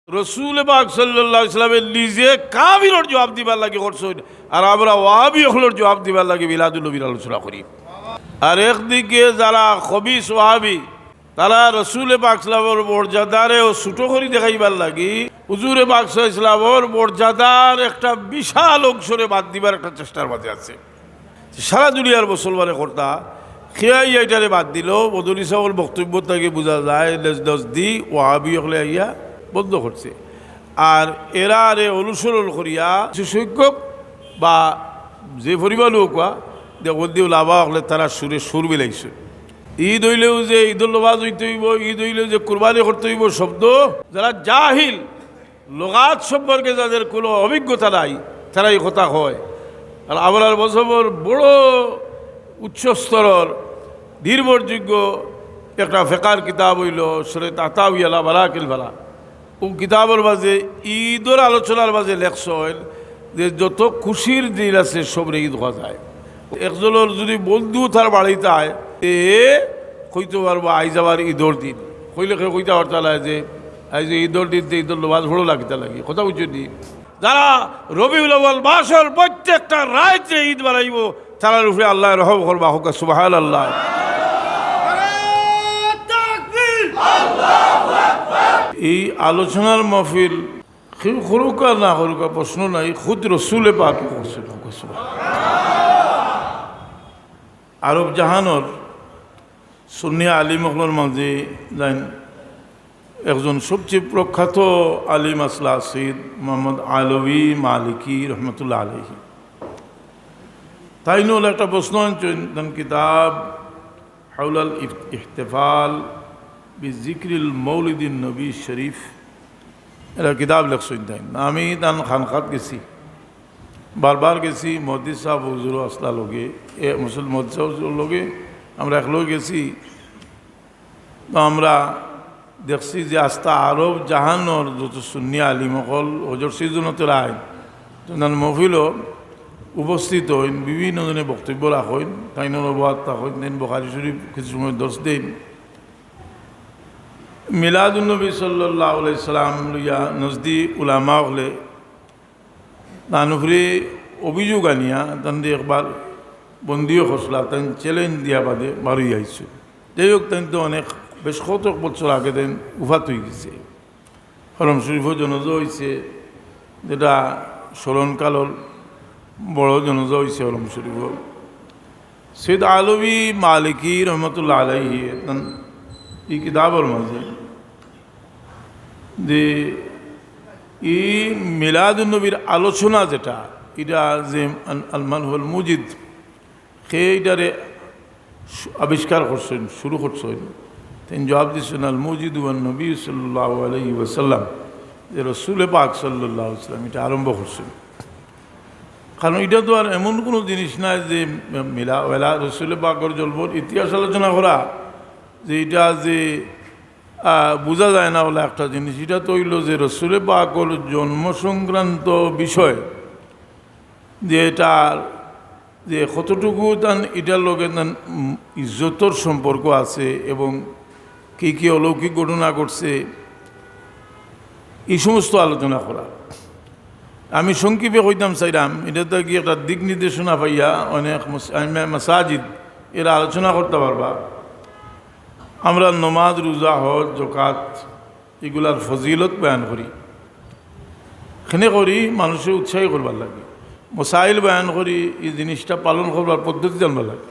রসুল পাক সাল্লাল্লাহু আলাইহি ওয়াসাল্লামের নিজে কাফিরের জবাব দিবার লাগে করছেন, আর আমরা ওয়াহাবি হলের জবাব দিবার লাগে মিলাদুল নবীর আলোচনা করি। আর একদিকে যারা খবিস ওয়াহাবি তারা রসুল পাক সাল্লামের মর্যাদারে ও ছোটো করে দেখাইবার লাগি হুজুরে পাক সাল্লাল্লাহু আলাইহি ওয়াসাল্লামের মর্যাদার একটা বিশাল অংশরে বাদ দিবার একটা চেষ্টার মাঝে আছে। সারা দুনিয়ার মুসলমানের কর্তা খেয়াই এইটারে বাদ দিল। বদলি সাহেবের বক্তব্য থেকে বোঝা যায় লেজ দি ওয়াহাবি হলে আইয়া বন্ধ করছে। আর এরা আরে অনুসরণ করিয়া কিছু সংখ্যক বা যে পরিমাণ হোক দেবদিও লাভা হলে তারা সুরে সুর মিলাইছে। ঈদ হইলেও যে ঈদুল নমাজ হইতে হইব, ঈদ হইলেও যে কুরবানি করতে হইব শব্দ যারা জাহিল লোগাত সম্পর্কে যাদের কোনো অভিজ্ঞতা নাই তারা এই কথা হয়। আর আমার মজহবর বড় উচ্চস্তরের নির্ভরযোগ্য একটা ফেকার কিতাব হইল সুরে তাতাউয়ালা বারাকিল বালা। ও কিতাবের মাঝে ঈদের আলোচনার মাঝে লেখছেন যে যত খুশির দিন আছে সবরে ঈদ হওয়া যায়। একজনের যদি বন্ধু তার বাড়িতে আয় এ কইতে পারবো আইজ আবার ঈদর দিন কইলে কইতে পারতে লাগে যে আইজ ঈদর দিন ঈদর নামাজ ভালো লাগিতে লাগে কথা বুঝছি। যারা রবিউল আউয়াল মাসের প্রত্যেকটা রাইতে ঈদ বানাইব তার উপরে আল্লাহ রহম করবা হোক সুবহানাল্লাহ। এই আলোচনার মহফিল করুকা না করুকা প্রশ্ন নাই, খুদ রসুলে পাক করছিল। আরব জাহানোর সুন্নি আলিমগুলোর মাঝে যাই একজন সবচেয়ে প্রখ্যাত আলিম আসলা সৈয়দ মোহাম্মদ আলভী মালিকি রহমতুল্লাহ আলহি। তাই নল একটা প্রশ্ন আনছেন কিতাব হাউলাল ইহতেফাল বিজিক্রিল মৌলিদিন নবী শরীফ, এটা কিতাব লেখছেন। তাই আমি তান খানখাত গেছি, বারবার গেছি মহদিস সাহেব হুজুর আসলা লগে এ মুসল মহদিস সাহেব হুজুর লগে আমরা একলগে গেছি। তো আমরা দেখছি যে আস্তা আরব জাহানোর যত সুন্নি আলিমকল হজর সিজনতে আইন মহফিলও উপস্থিত হইন, বিভিন্ন জনে বক্তব্য রাখেন, তাইনের অবাদ রাখেন, দেন বুখারী শরীফ কিছু সময় দর্শ দেন। মিলাদুন নবী সাল্লাল্লাহু আলাইহি সাল্লাম লইয়া নজদি উলামা হলে তানুফরে অভিযোগ আনিয়া তান দিয়ে একবার বন্দিও খসলা তান চ্যালেঞ্জ দিয়া বাদে বাড়ি আইছে। যাই হোক তাই তো অনেক বেশ কত বছর আগে দেন উফাত হয়ে গেছে। হরম শরীফও জনজা হয়েছে, যেটা স্মরণকালর বড় জনজা হয়েছে হরম শরীফ। সৈয়দ আলভী মালিকি রহমতুল্লাহ আলাইহি এই কিতাবের মাঝে যে এই মিলাদুন নবীর আলোচনা যেটা এটা যে আল মানহুল মুজিদ সেইটারে আবিষ্কার করছেন, শুরু করছেন। তিনি জবাব দিচ্ছেন আল মুজিদ ওয়ান নবী সাল্লাল্লাহু আলাইহি ওয়াসাল্লাম, যে রসুল পাক সাল্লাল্লাহু আলাইহি ওয়াসাল্লাম এটা আরম্ভ করছেন। কারণ এটা তো আর এমন কোনো জিনিস নাই যে মিলা রসুল পাকর জলবর ইতিহাস আলোচনা করা যে এটা যে বোঝা যায় না বলে একটা জিনিস। এটা তো হইল যে রসুল পাকর জন্ম সংক্রান্ত বিষয়, যে এটার যে কতটুকু তান এটার লগে তান ইজ্জতর সম্পর্ক আছে এবং কী কী অলৌকিক ঘটনা ঘটছে এই সমস্ত আলোচনা করা। আমি সংক্ষেপে কইতাম চাইলাম এটা তো কি একটা দিক নির্দেশনা পাইয়া অনেক মাসাজিদ এরা আলোচনা করতে পারবা। আমরা নমাজ রোজা হজ জাকাত এগুলার ফজিলত বয়ান করি, এখানে করি মানুষের উৎসাহী করবার লাগে, মসাইল বয়ান করি এই জিনিসটা পালন করবার পদ্ধতি জানবার লাগে।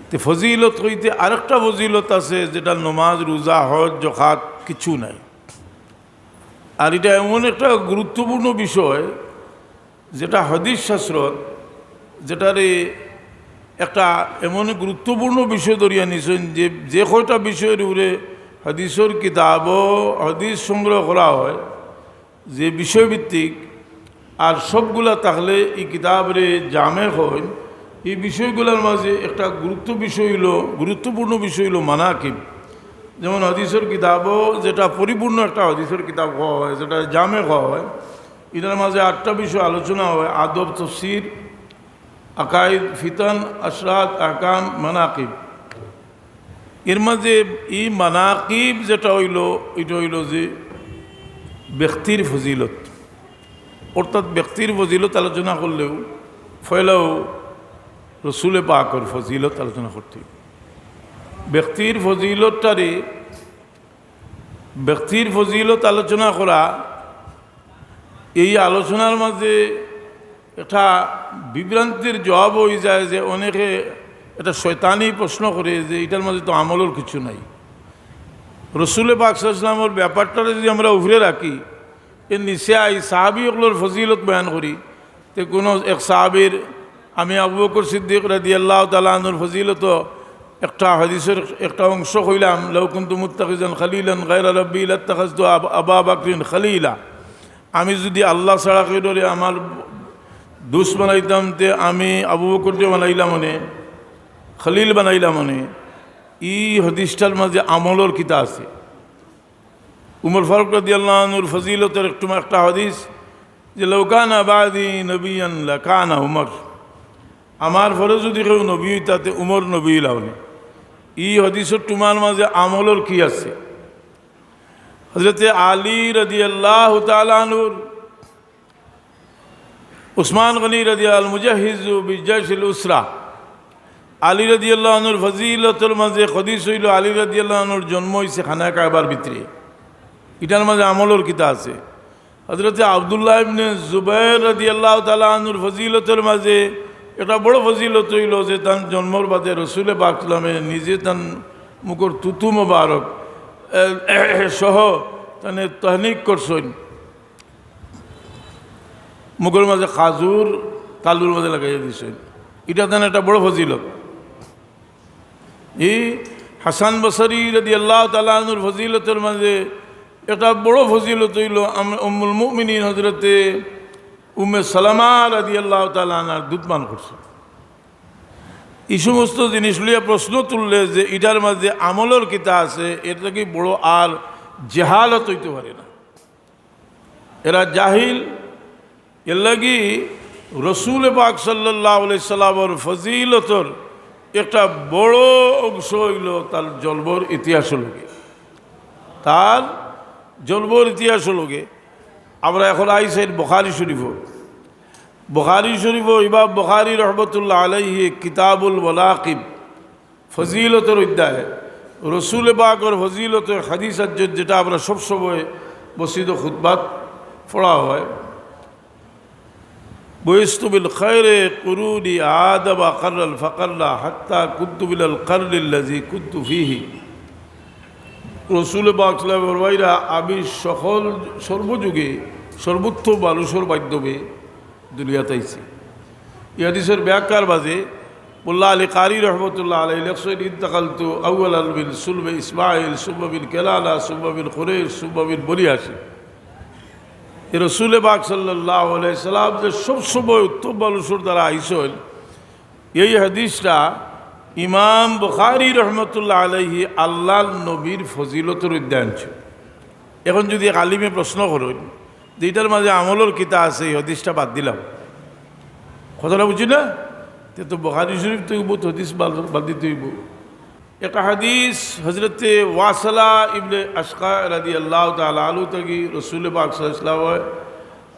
তো ফজিলত হইতে আরেকটা ফজিলত আছে যেটা নমাজ রোজা হজ জাকাত কিছু নাই। আর এটা এমন একটা গুরুত্বপূর্ণ বিষয় যেটা হাদিস শাস্ত্রত যেটারে একটা এমন গুরুত্বপূর্ণ বিষয় ধরিয়া নিছেন যে যে কয়টা বিষয়ের উপরে হাদিসের কিতাবও হাদিস সংগ্রহ করা হয় যে বিষয়ভিত্তিক, আর সবগুলা থাকলে এই কিতাবরে জামে হয়। এই বিষয়গুলোর মাঝে একটা গুরুত্বপূর্ণ বিষয় হইল মানাকিব। যেমন হাদিসের কিতাবও যেটা পরিপূর্ণ একটা হাদিসের কিতাব হয়, যেটা জামে হয়, এটার মাঝে 8টা বিষয় আলোচনা হয়: আদব, তাফসীর, আকাইদ, ফিতান, আশরাত, আহকাম, মানাকিব। এর মাঝে ই মানাকিব যেটা হইল এটা হইল যে ব্যক্তির ফজিলত, অর্থাৎ ব্যক্তির ফজিলত আলোচনা করলেও ফয়লাও রসুলে পাকর ফজিলত আলোচনা করতে হবে। ব্যক্তির ফজিলত আলোচনা করা, এই আলোচনার মাঝে একটা বিভ্রান্তির জবাব হয়ে যায় যে অনেকে এটা শয়তানি প্রশ্ন করে যে এটার মাঝে তো আমলের কিছু নাই। রসুলে পাক সাল্লাল্লাহু আলাইহি ওয়াসাল্লামের ব্যাপারটা যদি আমরা উভরে রাখি, এর নিচে আই সাহাবীগুলোর ফজিলত বয়ান করি, তো কোনো এক সাহাবীর, আমি আবু বকর সিদ্দিক রাদিয়াল্লাহু তাআলা আনহুর ফজিলত একটা হাদিসের একটা অংশ কইলাম, লাউ কুনতু মুত্তাখিজান খলিলান গায়রা রাব্বি লাত্তাখাযতু আবা বকরিন খলিলা, আমি যদি আল্লাহ ছাড়া কেউ ধরে আমার দুস বানাইতাম তে আমি আবু বকরকে বানাইলাম মনে, খলিল বানাইলাম মনে। ই হাদিসটার মাঝে আমলর কিতা আছে। উমর ফারুক রাদিয়াল্লাহু আনহুর ফজিলতের একটা হাদিস যে লাউ কানা বাদি নবিয়ান লাকানা উমর, আমার পরে যদি কেউ নবী তাতে উমর নবী লাউনি। ই হাদিসের তোমার মাঝে আমলর কি আছে? হযরতে আলী রাদিয়াল্লাহু তাআলা আনহুর, উসমান গনি রাদিয়াল মুজাহিজু বিজাইশিল উসরা, আলী রাদিয়াল্লাহু আনহুর ফজিলতের মাঝে হাদিস হইল আলী রাদিয়াল্লাহু আনহুর জন্ম হইছে খানা কাবার ভিতরে, এটার মাঝে আমলর কিতা আছে। হযরতে আব্দুল্লাহ ইবনে জুবাইর রাদিয়াল্লাহু তাআলা আনহুর ফজিলতের মাঝে এটা বড় ফজিলত হইল যে তার জন্মর বাদে রসুলে পাক সাল্লামে নিজে তার মুখর তুতু মোবারক সহ তানে তহনিক করছেন, মুখের মাঝে খাজুর তালুর মাঝে লাগাইয়া দিয়েছেন, এটা তার একটা বড় ফজিলত। এই হাসান বসরি রাদিয়াল্লাহু তাআলা আনহুর ফজিলতের মাঝে একটা বড় ফজিলত হইল উম্মুল মুমিনিন হযরতে উম্মে সালামা রাদিয়াল্লাহু তাআলা আনহার দুধ পান করছে। এই সমস্ত জিনিস লইয়া প্রশ্ন তুললে যে এটার মাঝে আমলের কিতা আছে, এর থেকে বড় আর জাহালত হইতে পারে না। এরা জাহিল। এর লাগি রসুল পাক সাল্লাল্লাহু আলাইহি সাল্লামের ফজিলতর একটা বড় অংশ হইল তার জলবর ইতিহাস লোকে, তার জলবর ইতিহাস লোকে। আমরা এখন আইসেন বুখারী শরীফ, ইমাম বুখারী রহমতুল্লাহ আলাইহি কিতাবুল ওয়ালাকিব ফজিলতের অধ্যায় রসুল পাকের ফজিলতের হাদিস যেটা আমরা সবসময় মসজিদ ও খুতবাত পড়া হয়, বুইস্তু বিল খায়রে কুরুনি আদম কাররাল ফাকাররা হাত্তা কুনতু বিল কাররিল্লাযী কুনতু ফীহি। রসুল পাক সাল্লাল্লাহু আলাইহি ওয়াসাল্লাম, আমি সর্বযুগে সর্বোত্তম মানুষের মাধ্যমে দুনিয়াতে আইছি। এই হাদিসের ব্যাখ্যার বাজে মোল্লা আলী কারি রহমতুল্লাহ আলাইহি লেখছেন, ইন্তাকালতু আউয়ালান বিল সুলবে ইসমাইল সুম্মা বিল কেলালা সুম্মা বিল কুরাইশ সুম্মা বিল বনি হাশিম। এই রসুল পাক সাল্লাল্লাহু আলাইহি সাল্লাম যে সবসময় উত্তম মানুষের দ্বারা আইসেন, এই হাদিসটা ইমাম বুখারী রহমতুল্লাহ আলাইহি আল্লাহর নবীর ফজিলতের অধ্যায় ছিল। এখন যদি এক আলিমে প্রশ্ন করেন যে এটার মাঝে আমলের কিতা আছে, এই হাদিসটা বাদ দিলাম, কথাটা বুঝি না? তো বুখারী শরীফ তো বহুত হাদিস বাদ দিতে হইব। একটা হাদিস হজরতে ওয়াসলা ইবনে আশকা রাদিয়াল্লাহু তাআলা আনহু থেকে রসুল পাক সাল্লাল্লাহু আলাইহি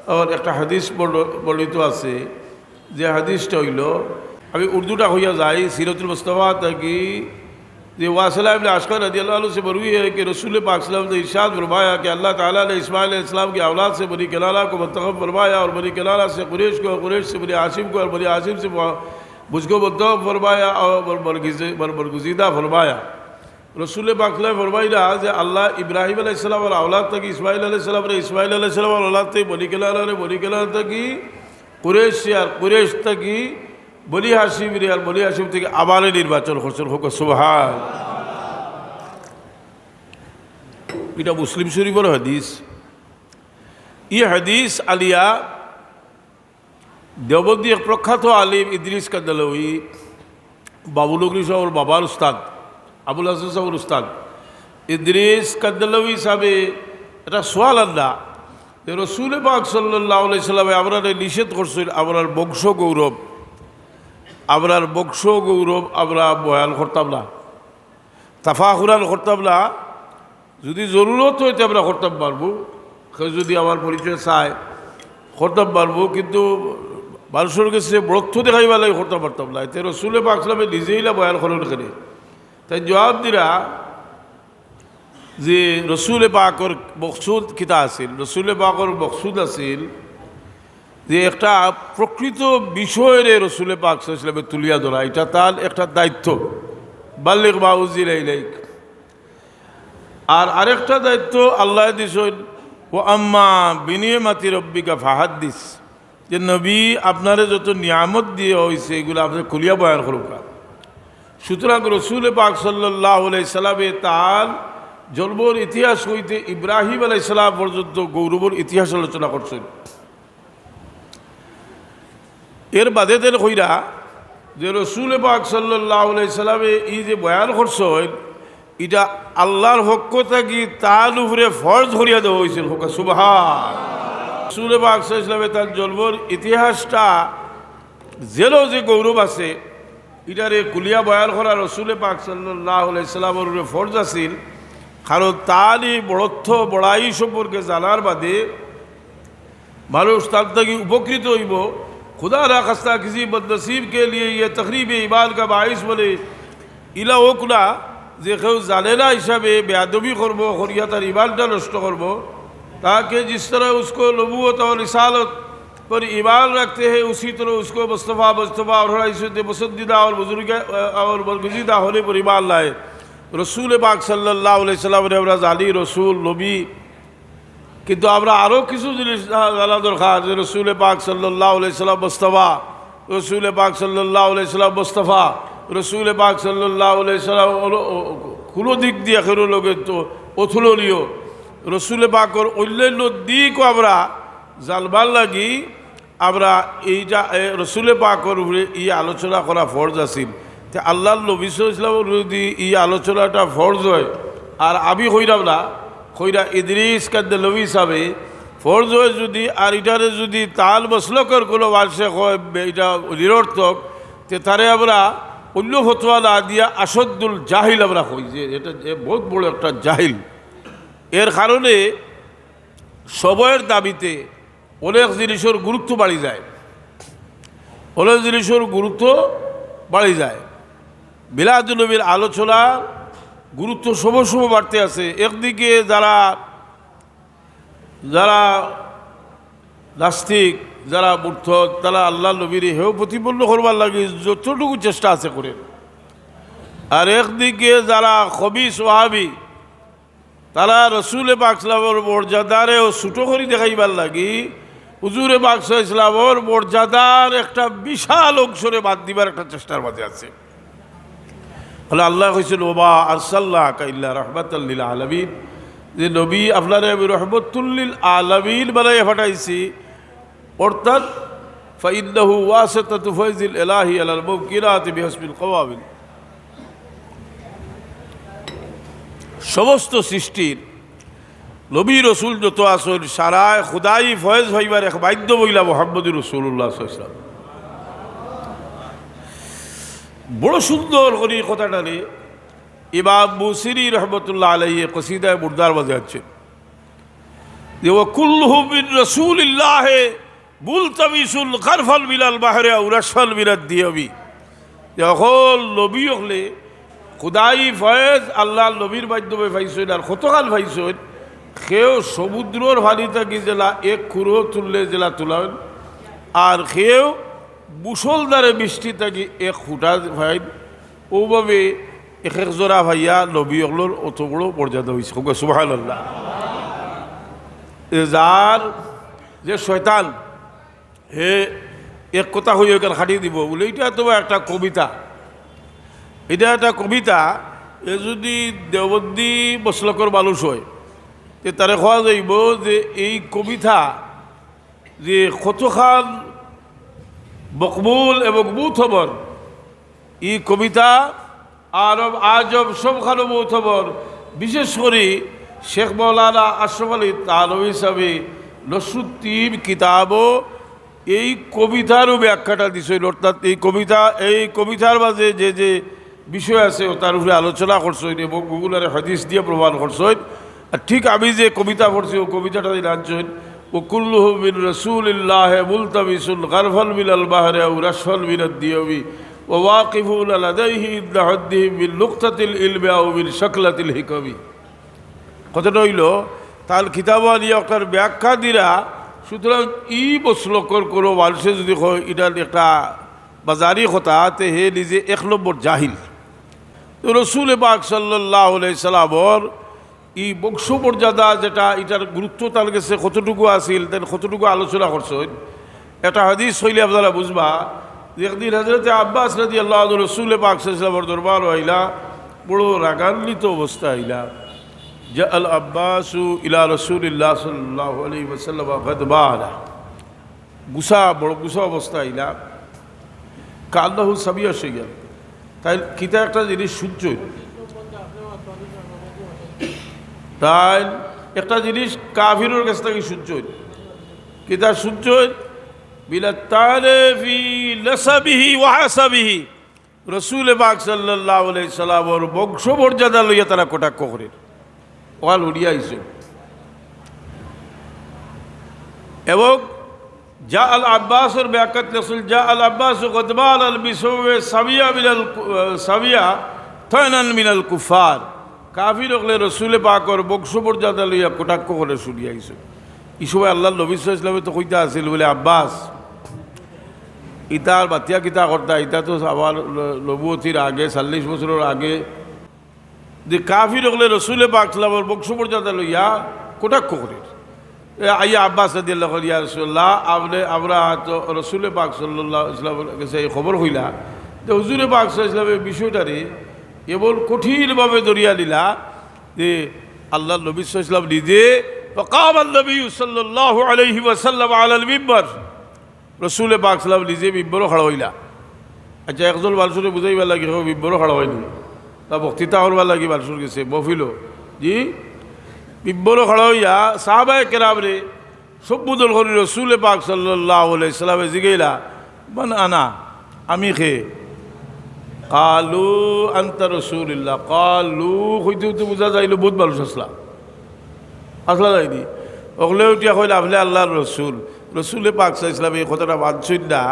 ওয়াসাল্লাম একটা হাদিস বর্ণিত আছে, যে হাদিসটা হইল, আমি উর্দুটা হইয়া যাই, সিরাতুল মুস্তাফা থেকে যে वासला इब्न अशकर रज़ियल्लाहु अन्हु से मरवी है कि रसूल पाक सल्लल्लाहु अलैहि वसल्लम ने इरशाद फरमाया कि अल्लाह ताला ने इस्माइल अलैहिस्सलाम की औलाद से बनी किलाला को मुंतखब फरमाया और बनी किलाला से कुरैश को, कुरैश से बनी हाशिम को और बनी हाशिम से मुझको मुंतखब फरमाया और बरगुज़ीदा फरमाया। रसूल पाक फरमाई रहा कि अल्लाह इब्राहिम अलैहिस्सलाम और औलाद तक, इस्माइल अलैहिस्सलाम ने इस्माइल अलैहिस्सलाम और औलाद तक, बनी किलाला ने बनी किलाला तक, कुरैश से और कुरैश तक বনি হাশিম রে, আর বনি হাশিম থেকে আবারে নির্বাচন করছেন। হোক সুবহান। এটা মুসলিম শরীফের হাদিস। এই হাদিস আলিয়া দেওবন্দি এক প্রখ্যাত আলিম ইদ্রিস কান্দালভী, বাবুল নগরী সাহেবের বাবার উস্তাদ, আবুল হাসান সাহেবের উস্তাদ ইদ্রিস কান্দালভী সাহেবে এটা সোয়াল আল্লাহ রসুল পাক সাল্লাল্লাহু আলাইহি সাল্লামে আমরা নিষেধ করছেন আপনার বংশ গৌরব, আমরা বংশ গৌরব আমরা বয়ান করতাম না। তাফাহুরান করতাম না, যদি জরুরত হইতে আমরা করতাম পারবো, কেউ যদি আমার পরিচয় চায় করতাম পারবো, কিন্তু মানুষের কাছে বরত্ব দেখাইবার লাগে করতে পারতাম না। এতে রসুলে পাক সাল্লামে নিজেই না বয়ান করেন এখানে। তাই জবাব দিরা যে রসুলে পাকর মকসুদ কিতা আছিল, রসুলে পাকর মকসুদ আছিল যে একটা প্রকৃত বিষয়ের রসুলে পাক সাল্লামে তুলিয়া ধরা, এটা তার একটা দায়িত্ব, বাল্লিগ মা উনজিলা ইলাইক। আর আরেকটা দায়িত্ব আল্লাহ দিছেন, ও আম্মা বিনিয়ামাতি রব্বিকা ফাহাদ্দিস, যে নবী আপনারে যত নিয়ামত দিয়ে হয়েছে এগুলো আপনার খুলিয়া বয়ান করুক। সুতরাং রসুল পাক সাল্লাল্লাহু আলাইহি সাল্লামে তার জন্মর ইতিহাস হইতে ইব্রাহিম আলাইহিস সালাম পর্যন্ত গৌরবর ইতিহাস আলোচনা করছেন। এর বাদে দেন হইরা যে রসুল পাক সাল্লাল্লাহু আলাইহি সাল্লামে এই যে বয়ান করছেন, এটা আল্লাহর পক্ষ থেকে তার উপরে ফরজ করিয়া দেওয়া হয়েছিল। সুবহান। রসুল পাক সাল্লাল্লাহু আলাইহি সাল্লামে তার জন্মর ইতিহাসটা জেরো যে গৌরব আছে, এটারে কুলিয়া বয়ান করা রসুল পাক সাল্লাল্লাহু আলাইহি সাল্লামের উপরে ফরজ আছিল। কারণ তারই বড়ত্ব বড়াই সম্পর্কে জানার বাদে মানুষ তার থেকে উপকৃত হইব। खुदा ना खस्ता किसी बदनसीब के लिए ये तकरीब इबाद का बाइस बोले इला ओकला যে কেউ জানে না হিসাবে বেয়াদবি করবো, করিয়া তার ইমানটা নষ্ট করবো, ताकि जिस तरह उसको नबूवत और रिसालत पर ईमान रखते हैं उसी तरह उसको मुस्तफ़ा और हईसत पसंदीदा और बुजुर्ग और बरगुज़ीदा होने पर ईमान लाए। रसूल पाक सल्लल्लाहु अलैहि वसल्लम ने আমরা জানি রসুল নবী, কিন্তু আমরা আরও কিছু জিনিস জানা দরকার যে রসুল পাক সাল্লাল্লাহু আলাইহি সাল্লাম মুস্তাফা, রসুল পাক সাল্লাল্লাহু আলাইহি সাল্লাম মুস্তাফা, রসুল পাক সাল্লাল্লাহু আলাইহি সাল্লাম কোনো দিক দিয়ে এখনো লোকের তো অতুলনীয়। রসুল পাকর অন্যান্য দিকও আমরা জানবার লাগি আমরা এইটা রসুল পাকর উপরে এই আলোচনা করা ফরজ আছিল। তো আল্লাহর নবী সাল্লাল্লাহু আলাইহি ওয়াসাল্লামের যদি এই আলোচনাটা ফরজ হয় আর আমি হইলাম না, খৈরা ইদ্রিস কান্দেলভি হিসাবে ফরজ হয় যদি, আর এটারে যদি তাল মসলকর কোনো বার্ষিক হয় এটা নিরর্থক, তে তারে আমরা অন্য ফতোয়া না দিয়া আসাদুল জাহিল আমরা হই, যে এটা বহুত বড় একটা জাহিল। এর কারণে সময়ের দাবিতে অনেক জিনিসের গুরুত্ব বাড়ি যায়, অনেক জিনিসের গুরুত্ব বাড়ি যায়। মিলাদুন নবীর আলোচনা গুরুত্ব সময় সময় বাড়তে আছে। একদিকে যারা নাস্তিক, যারা মূর্খ, তারা আল্লাহ নবীর হেও প্রতিপন্ন করবার লাগে যতটুকু চেষ্টা আছে করে, আর একদিকে যারা খবিস ওয়াহাবি, তারা রসুল পাক সাল্লামের মর্যাদারেও ছোটো করে দেখাইবার লাগি হুজুরে পাক সাল্লামের মর্যাদার একটা বিশাল অংশরে বাদ দিবার একটা চেষ্টার মাঝে আছে। হলে আল্লাহ কইছিল ওমা আরসালনাকা ইল্লা রাহমাতাল লিল আলামিন, যে নবী আপনারে আমি রহমতুল লিল আলামিন বানাইয়া পাঠাইছি। অর্থাৎ ফাইন্নাহু ওয়াসিতাতু ফাইজিল ইলাহি আলাল মুমকিনাতি বিহাসবিল কওয়াবিল, সমস্ত সৃষ্টির নবী রসুল যত আসল সারায় খুদাই ফয়েজ ভাইবার এক বাধ্য মহিলা মুহাম্মদুর রাসূলুল্লাহ সাল্লাল্লাহু আলাইহি ওয়াসাল্লাম। বড় সুন্দর করে কথাটারে ইমাম বুসিরি রহমতুল্লাহ আলাইহি কসিদায় মুর্দার বাজে আছে যে ওয়া কুল্লুহু মিন রাসূলিল্লাহ মুলতামিসুল গারফাল মিনাল বাহরি আও রাসফাল মিনাদ দিয়াবি, যখন নবী হলে খুদাই ফয়েজ আল্লাহ নবীর মাধ্যমে পাইছেন আর কতকাল পাইছেন, সেও সমুদ্রের ভালি থাকি জেলা এক খুঁড়ো তুললে জেলা তুলান, আর সেও মুসলধারে বৃষ্টি থাকি এক খুঁটা ভাই, ওভাবে এক এক জোড়া ভাইয়া নবী হলোর অত বড় মর্যাদা হয়েছে। সুবহানাল্লাহ। যার যে শয়তান হে এক কথা হয়ে গেল খাটিয়ে দিব বলে, এটা তো একটা কবিতা, এটা একটা কবিতা। এ যদি দেওবন্দি মসলকর মানুষ হয় তে তারে কোয়া যাইব যে এই কবিতা যে কতখান মকবুল এবং মুথবর, এই কবিতা আরব আজব সবখানে মুথবর। বিশেষ করে শেখ মৌলানা আশরাফ আলী থানভী হিসাবে নসরুদ্দিন কিতাবও এই কবিতারও ব্যাখ্যাটা দিছিল। অর্থাৎ এই কবিতার মাঝে যে যে বিষয় আছে তার উপরে আলোচনা করছেন এবং গুগলের হাদিস দিয়ে প্রমাণ করছেন। আর ঠিক আমি যে কবিতা পড়ছি ও কবিতাটা জানছেন, ও কুল্লুহু মিন রাসূলিল্লাহ মুলতামিসুন গারফাল মিনাল বাহরি আও রাসফাল মিনাদ দিয়বি ওয়া ওয়াকিফুন লাদাইহি ইনদা হাদ্দিহি মিন নুকতাতিল ইলমি আও মিন শাকলাতিল হিকমি। কথাটা হইল তার কিতাবা নিয়ে একটা ব্যাখ্যা দিরা। সুতরাং ই বসলকর কোনো মানুষে যদি হয় এটার একটা বাজারি কথা, তে হে নিজে 1 নম্বর জাহিল। তো রসুল পাক সাল্লাল্লাহু আলাইহি সাল্লামর এই বংশমর্যাদা যেটা, এটার গুরুত্ব তার কাছে কতটুকু আছিল, তেন কতটুকু আলোচনা করছেন। একটা হাদিস হইলে আপনারা বুঝবা। একদিন হযরত আব্বাস রাদিয়াল্লাহু আনহু রসুল পাক সাল্লাল্লাহু আলাইহি সাল্লামর দরবার আইলা, বড় রাগান্বিত অবস্থা আইলা। জা আল আব্বাসু ইলা রাসূলিল্লাহ সাল্লাল্লাহু আলাইহি ওয়াসাল্লাম গাদবানা, বড় গুসা অবস্থা আইলা। কাল্লাহু সাবিয়া শিগাল, তাই কিতা একটা জিনিস সূর্য, তাই একটা জিনিস কাফিরের কাছ থেকে সূর্য কিতা সূর্য বিলা তারিফি লাসাবিহি ওয়া হাসাবিহি। রাসূল পাক সাল্লাল্লাহু আলাইহি সাল্লামের বংশমর্যাদা লইয়া তারা কটাক্ষ করে ওয়াল উড়িয়াইছে। এবং জা আল আব্বাসের ব্যাখ্যাত রাসূল জা আল আব্বাস গদবান আল বিসওয়ে সাবিয়া মিনাল সাবিয়া থানান মিনাল কুফার। কাফির হলে রসুল পাকর বংশমর্যাদা লইয়া কটাক্ষ করে শুনিয়াইছে। এই সময় আল্লাহ নবী সাল্লাল্লাহু আলাইহি ওয়াসাল্লাম তো কইতা আছিল বলে, আব্বাস ইতার বাতিয়া কিতা করতা, ইতা তো আমার নবুয়তির আগে 40 বছরের আগে যে কাফির হলে রসুল পাক সাল্লামের বংশমর্যাদা লইয়া কটাক্ষ করে। আইয়া আব্বাস রাদিয়াল্লাহু আনহু, ইয়া রাসূলুল্লাহ, আমরা তো রসুল পাক সাল্লাল্লাহু আলাইহি ওয়াসাল্লামের কাছে এই খবর হইলা যে হুজুর পাক সাল্লাল্লাহু আলাইহি ওয়াসাল্লামের বিষয়টারে এমন কঠিনভাবে দরিয়া দিলা যে আল্লাহ নবী সাল্লাল্লাহু আলাইহি ওয়াসাল্লাম নিজে ফাকাম নবী সাল্লাল্লাহু আলাইহি ওয়াসাল্লাম আলাল মিম্বার, রসুল পাক সাল্লাল্লাহু আলাইহি নিজে মিম্বরও খাড়া হইলা। আচ্ছা, একজন মানুষের বুঝাইবার লাগে মিম্বরও খাড়া হয়নি, তা বক্তৃতা করবার লাগে মানুষের গেছে মহফিল জি মিম্বরও খাড়া হইয়া সাহাবায়ে কেরাম রে সম্বোধন করি রসুল পাক সাল্লাল্লাহু আলাইহি ওয়াসাল্লামে জিগাইলা, মান আনা, আমি খে। কালু আনতা রাসূলুল্লাহ, কালু হইতে হইতে বোঝা যাইল বহুত মানুষ আসলা যায়নি। ওগুলো উঠিয়া কইলে আপনি আল্লাহর রসুল। রসুলে পাক সাল্লাল্লাহু আলাইহি ওয়াসাল্লাম এই কথাটা মানছেন না,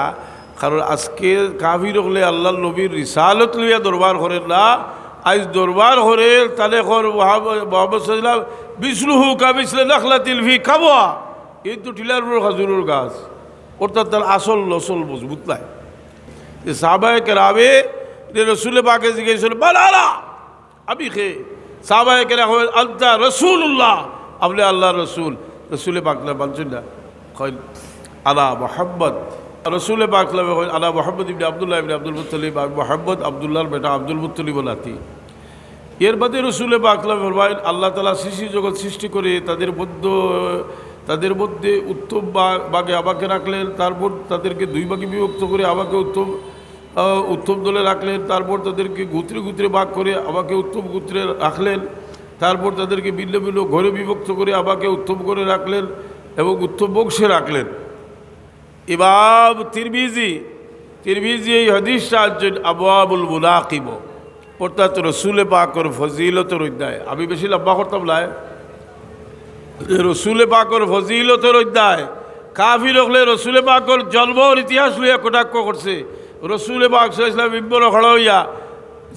কারণ আজকে কাফির হলে আল্লাহর নবীর রিসালত লইয়া দরবার করেন না। আজ দরবার করে তাহলে মোহাম্মদ সাল্লাল্লাহু আলাইহি ওয়াসাল্লাম বিসলুহু কাবিসলে নাখলাতিল ফি কাবওয়া, এই তো টিলার উপর খাজুরের গাছ, অর্থাৎ তার আসল লসল মজবুত নাই। সাহাবায়ে কেরামে রসুল পাকে জিজ্ঞেস বালালা, আমি খে। সাহাবায়ে কেরাম আনতা রাসূলুল্লাহ, আপনি আল্লাহ রসুল। রসুল পাকলা বলছেন না, কইল আলা মুহাম্মদ। রসুল পাকলা কইল আলা মুহাম্মদ ইবনে আব্দুল্লাহ ইবনে আব্দুল মুত্তালিব, মুহাম্মদ আব্দুল্লাহর বেটা আব্দুল মুত্তালিবর নাতি। এর বাদে রসুল পাকলা ফরমাইল, আল্লাহ তাআলা সৃষ্টি জগৎ সৃষ্টি করে তাদের মধ্যে উত্তম ভাগে আমাকে রাখলেন, তারপর তাদেরকে 2 ভাগে বিভক্ত করে আমাকে উত্তম দলে রাখলেন, তারপর তাদেরকে গোত্রে গোত্রে ভাগ করে আমাকে উত্তম গোত্রে রাখলেন, তারপর তাদেরকে ভিন্ন ভিন্ন ঘরে বিভক্ত করে আমাকে উত্তম করে রাখলেন এবং উত্তম বংশে রাখলেন। ইমাম তিরমিজি এই হাদিসটা আনছেন আবওয়াবুল মুনাকিব, অর্থাৎ রসুল পাকর ফজিলতের অধ্যায়। আমি বেশি লম্বা করতাম না, রসুল পাকর ফজিলতের অধ্যায়। কাফির হলে রসুল পাকর জন্মর ইতিহাস লইয়া কটাক্ষ করছে। রসুল পাক সাল্লাল্লাহু আলাইহি ওয়াসাল্লাম মিম্বর খড়া হইয়া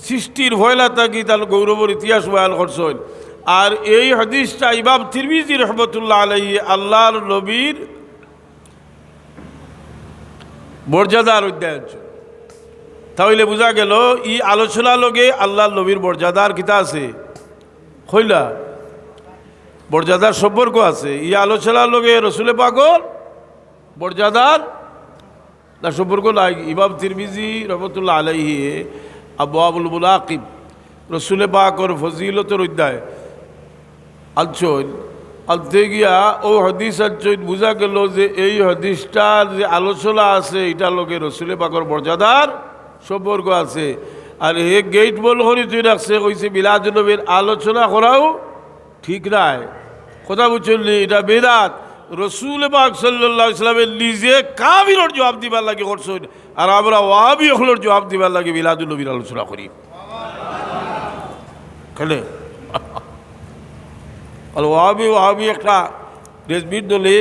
সৃষ্টির ভয়লা থাকি তার গৌরবের ইতিহাস বয়ান করছেন। আর এই হাদিসটা ইমাম তিরমিজি রহমতুল্লাহ আলাইহি আল্লাহর নবীর মর্যাদার অধ্যায়। তাহলে বোঝা গেল ই আলোচনা লগে আল্লাহর নবীর মর্যাদার কিতা আছে, হইলা মর্যাদার সম্পর্ক আছে। ই আলোচনার লগে রসুল পাকর মর্যাদার না সম্পর্ক নাই। ইমাম তিরমিজি রহমতুল্লাহ আলাইহি আবওয়াবুল মুনাকিব রসুল পাকর ফজিলতের অধ্যায় আনছেন। আনতে গিয়া ও হাদিস আনছেন, বোঝা গেল যে এই হাদিসটার যে আলোচনা আছে এটার লগে রসুল পাকর মর্যাদার সম্পর্ক আছে। আর হে গেট বল করে তুই রাখছে, কইছে মিলাদুন নবীর আলোচনা করাও ঠিক নাই। কথা বুঝছেন, এটা বেদাত। রসুল পাক সাল্লাল্লাহু আলাইহি ওয়াসাল্লামের নিজে কাফিরের জবাব দিবার লাগে করছেন, আর আমরা ওয়াহাবি হলোর জবাব দিবার লাগে মিলাদুন নবীর আলোচনা করি। খেলে আর ওয়াহাবি একটা রেজবির দলে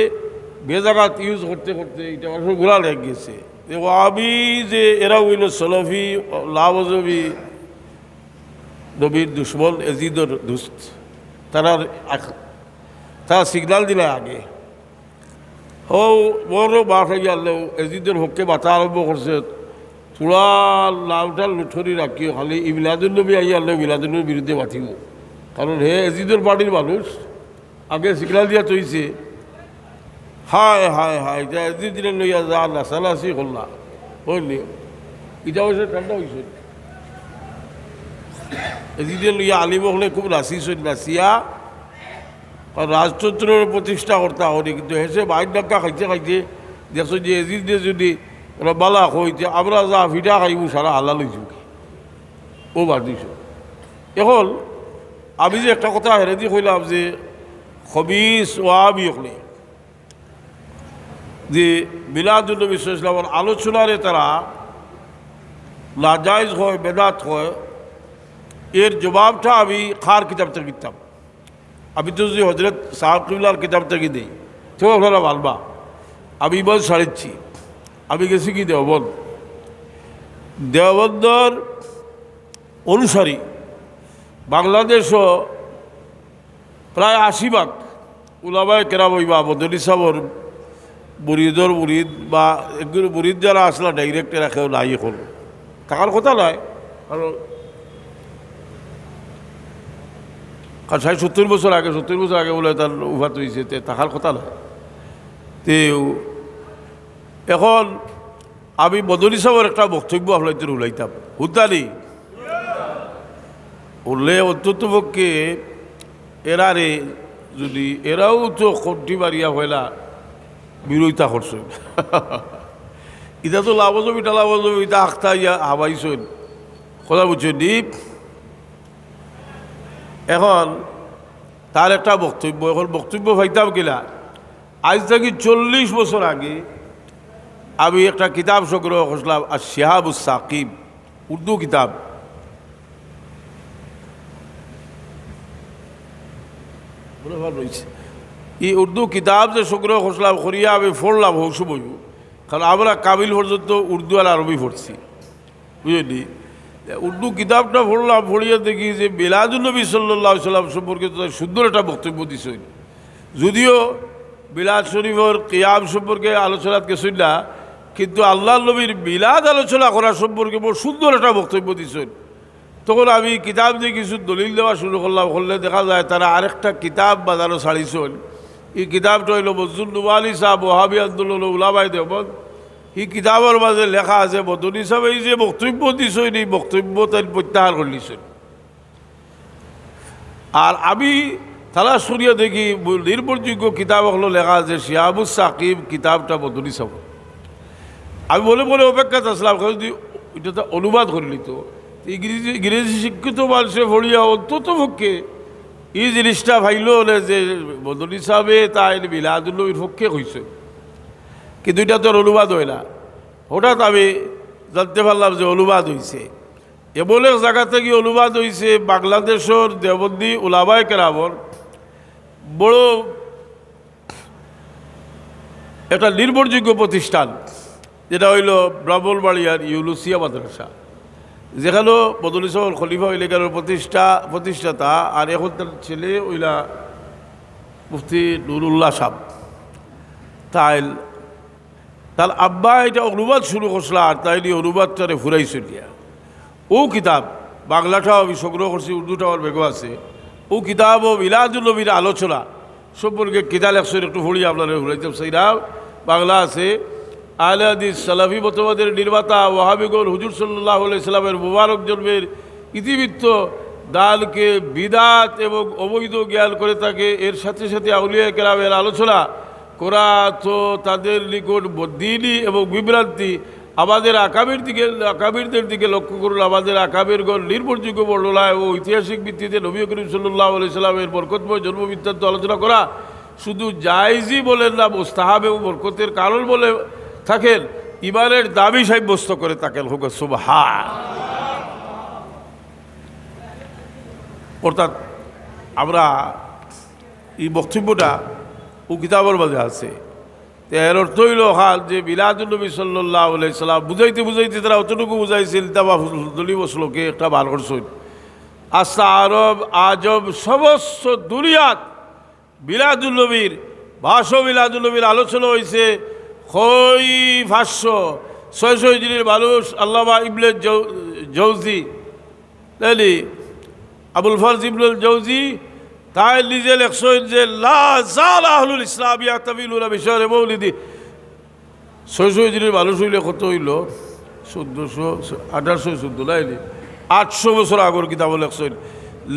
বেজাগাত ইউজ করতে করতে এটা মানুষ গোলা লেগে গেছে যে ওয়াহাবি যে এরা হইল সলফি লাওয়াজবি নবীর দুশ্মন এজিদর দুস্ত তারা সিগনাল দিলে আগে ও বড় বাস হয়ে গেল এজিদের হককে বাতা আরম্ভ করছে পুরা লাউটা লুঠরি রাখি খালি ইবিলাদুল্নবী আই আল্লাহ ইবিলাদুল্নবীর বিরুদ্ধে বাঁচিব কারণ হে এজিদের পার্টির মানুষ আগে সিগনাল দিয়া চইছে হায় হায় হায় এটা এজিদিনে লইয়া যা নাচানাচি করলা বুঝলি এটা হয়েছে ঠান্ডা হয়েছে এজিদিন লইয়া আলিম হলে খুব নাচিছেন নাচিয়া রাজতন্ত্রের প্রতিষ্ঠা করতে হয়নি কিন্তু হেসে বাইর ডাক্কা খাইতে খাইতে দেখছো যে এজিদে যদি বালা হইতে আমরা যা ফিটা খাইব সারা হালাল হয়েছি ও বাদ দিছ এখন আমি যে একটা কথা হেরে দিয়ে কইলাম যে খবিস ওয়াহাবি হলে যে মিলাদুন্নবী ইসলামের আলোচনারে তারা নাজায়েজ হয় বেদাত হয় এর জবাবটা আমি খার কিতাব থেকে দিতাম আমি তো যদি হজরত সাহাব কিবলার কিতাব থেকে দিই তো আপনারা ভালবা আমি বল সারিচ্ছি আমি গেছি কি দেওবন্দর অনুসারী বাংলাদেশও প্রায় 80 উলামায়ে কেরাম হইবা মদনী সাহর মুরিদ বা এগুলো মুরিদ যারা আসলা ডাইরেক্ট এরা কেউ নাই এখন থাকার কথা নয় কারণ 60-70 বছর আগে 70 বছর আগে বলে তার উভাত হয়েছে থাকার কথা নয় তে এখন আমি মদনী সাহেবের একটা বক্তব্য আপনাদের উলাইতাম হুদ্দানি উঠলে অত্যন্ত পক্ষে এরারে যদি এরাও তো কণ্ঠি বাড়িয়া হইলা বিরোধিতা করছেন এটা তো লাভজবি টালাভজবি এটা আখতা ইয়া হাবাইছেন কথা বুঝছেন দীপ এখন তার একটা বক্তব্য এখন বক্তব্য পাইতাম কিনা আজ থেকে 40 বছর আগে আমি একটা কিতাব সংগ্রহ করছিলাম আর শিহাবুস সাকিব উর্দু কিতাব রয়েছে এই উর্দু কিতাব যে সংগ্রহ করছিলাম করিয়া আমি পড়লাম হৌসু বইব কারণ আমরা কাবিল পর্যন্ত উর্দু আর আরবি পড়ছি বুঝলি উর্দু কিতাবটা পড়লাম পড়িয়া দেখি যে মিলাদুন্নবী সাল্লাল্লাহু আলাইহি সাল্লাম সম্পর্কে সুন্দর একটা বক্তব্য দিছেন যদিও মিলাদ শরীফের কিয়াম সম্পর্কে আলোচনা গেছেন না কিন্তু আল্লাহ নবীর মিলাদ আলোচনা করা সম্পর্কে বড় সুন্দর একটা বক্তব্য দিছেন তখন আমি কিতাব দিয়ে কিছু দলিল দেওয়া শুরু করলাম করলে দেখা যায় তারা আরেকটা কিতাব বাজারও ছাড়িয়েছেন এই কিতাবটা হইল মজদুর নুমালি সাহেব ওয়াহাবি আন্দোলন উলামায়ে দেওবন্দ এই কিতাবের মাঝে লেখা আছে মদনী সাহেব এই যে বক্তব্য দিছেন এই বক্তব্য তাই প্রত্যাহার করলিছেন আর আমি তালাশ করিয়া দেখি নির্ভরযোগ্য কিতাব হলো লেখা আছে শিহাবুস সাকিব কিতাবটা মদনী সাহেব আমি বলে অপেক্ষা আসলাম এটা তো অনুবাদ করলি তো ইংরেজি শিক্ষিত মানুষে ভরিয়া অন্তত পক্ষে এই জিনিসটা ভাইল হলে যে মদনী সাহেবে তাই মিলাদুন্নবীর পক্ষে হয়েছে কিন্তু এটা তোর অনুবাদ হয় না হঠাৎ আমি জানতে পারলাম যে অনুবাদ হয়েছে এমন এক জায়গা থেকে অনুবাদ হয়েছে বাংলাদেশের দেওবন্দি উলামায়ে কেরামর বড় একটা নির্ভরযোগ্য প্রতিষ্ঠান যেটা হইল ব্রাহ্মণবাড়িয়ার ইউলুসিয়া মাদ্রাসা যেখানেও মদনী সাহেব খলিফা এলাকার প্রতিষ্ঠাতা আর এখন তার ছেলে ওইলা মুফতি নুরুল্লাহ সাহেব তার আব্বা এটা অনুবাদ শুরু করছিল আর তাই নিয়ে অনুবাদটারে ফুরাইছিল ও কিতাব বাংলাটাও আমি সংগ্রহ করছি উর্দুটাও আমার বেগও আছে ও কিতাব ও মিলাদুন্নবীর আলোচনা সম্পর্কে কিতাব একশো একটু পড়ি আপনারা ঘুরাইতে সেইরা বাংলা আছে আহলে হাদিস সালাফি মতবাদের নির্মাতা ওয়াহাবিগণ হুজুর সাল্লাল্লাহু আলাইহি সাল্লামের মুবারক জন্মের ইতিবৃত্ত দালকে বিদাত এবং অবৈধ জ্ঞান করে থাকে এর সাথে সাথে আউলিয়া কেরামের আলোচনা করা তো তাদের নিকট বদ্দিনী এবং বিভ্রান্তি আমাদের আকাবিরদের দিকে লক্ষ্য করুন আমাদের আকাবিরগণ নির্ভরযোগ্য বর্ণনা এবং ঐতিহাসিক ভিত্তিতে নবী করিম সাল্লাল্লাহু আলাইহি সাল্লামের বরকতময় জন্মবৃত্তান্ত আলোচনা করা শুধু জায়েজই বলেন না মুস্তাহাব এবং বরকতের কারণ বলে থাকেন ইমানের দাবি সাব্যস্ত করে থাকেন হোক সুবহান অর্থাৎ আমরা এই বক্তব্যটা ও কিতাবের মাঝে আছে। এর অর্থ হইল হাল যে মিলাদুন নবী সাল্লাল্লাহু আলাইহি সাল্লাম বুঝাইতে বুঝাইতে তারা অতটুকু বুঝাইছিল তাবাদুলি বসলোকে একটা বার করছেন। আসা আরব আজব সমস্ত দুনিয়াত মিলাদুল নবীর মিলাদুল নবীর আলোচনা হয়েছে। খই 500-600 হিজরির মানুষ আল্লামা ইবনে জৌজি তাইলি আবুল ফরজ ইবনুল জৌজি তাই নিজে লেখছেন যে লা জাল আহলুল ইসলাম ইয়াতাবিলুনা বিশারে মৌলিদি। 600 হিজরির মানুষ হইলে কত হইল 1814 নাইলি 800 বছর আগর কিতাব লেখছেন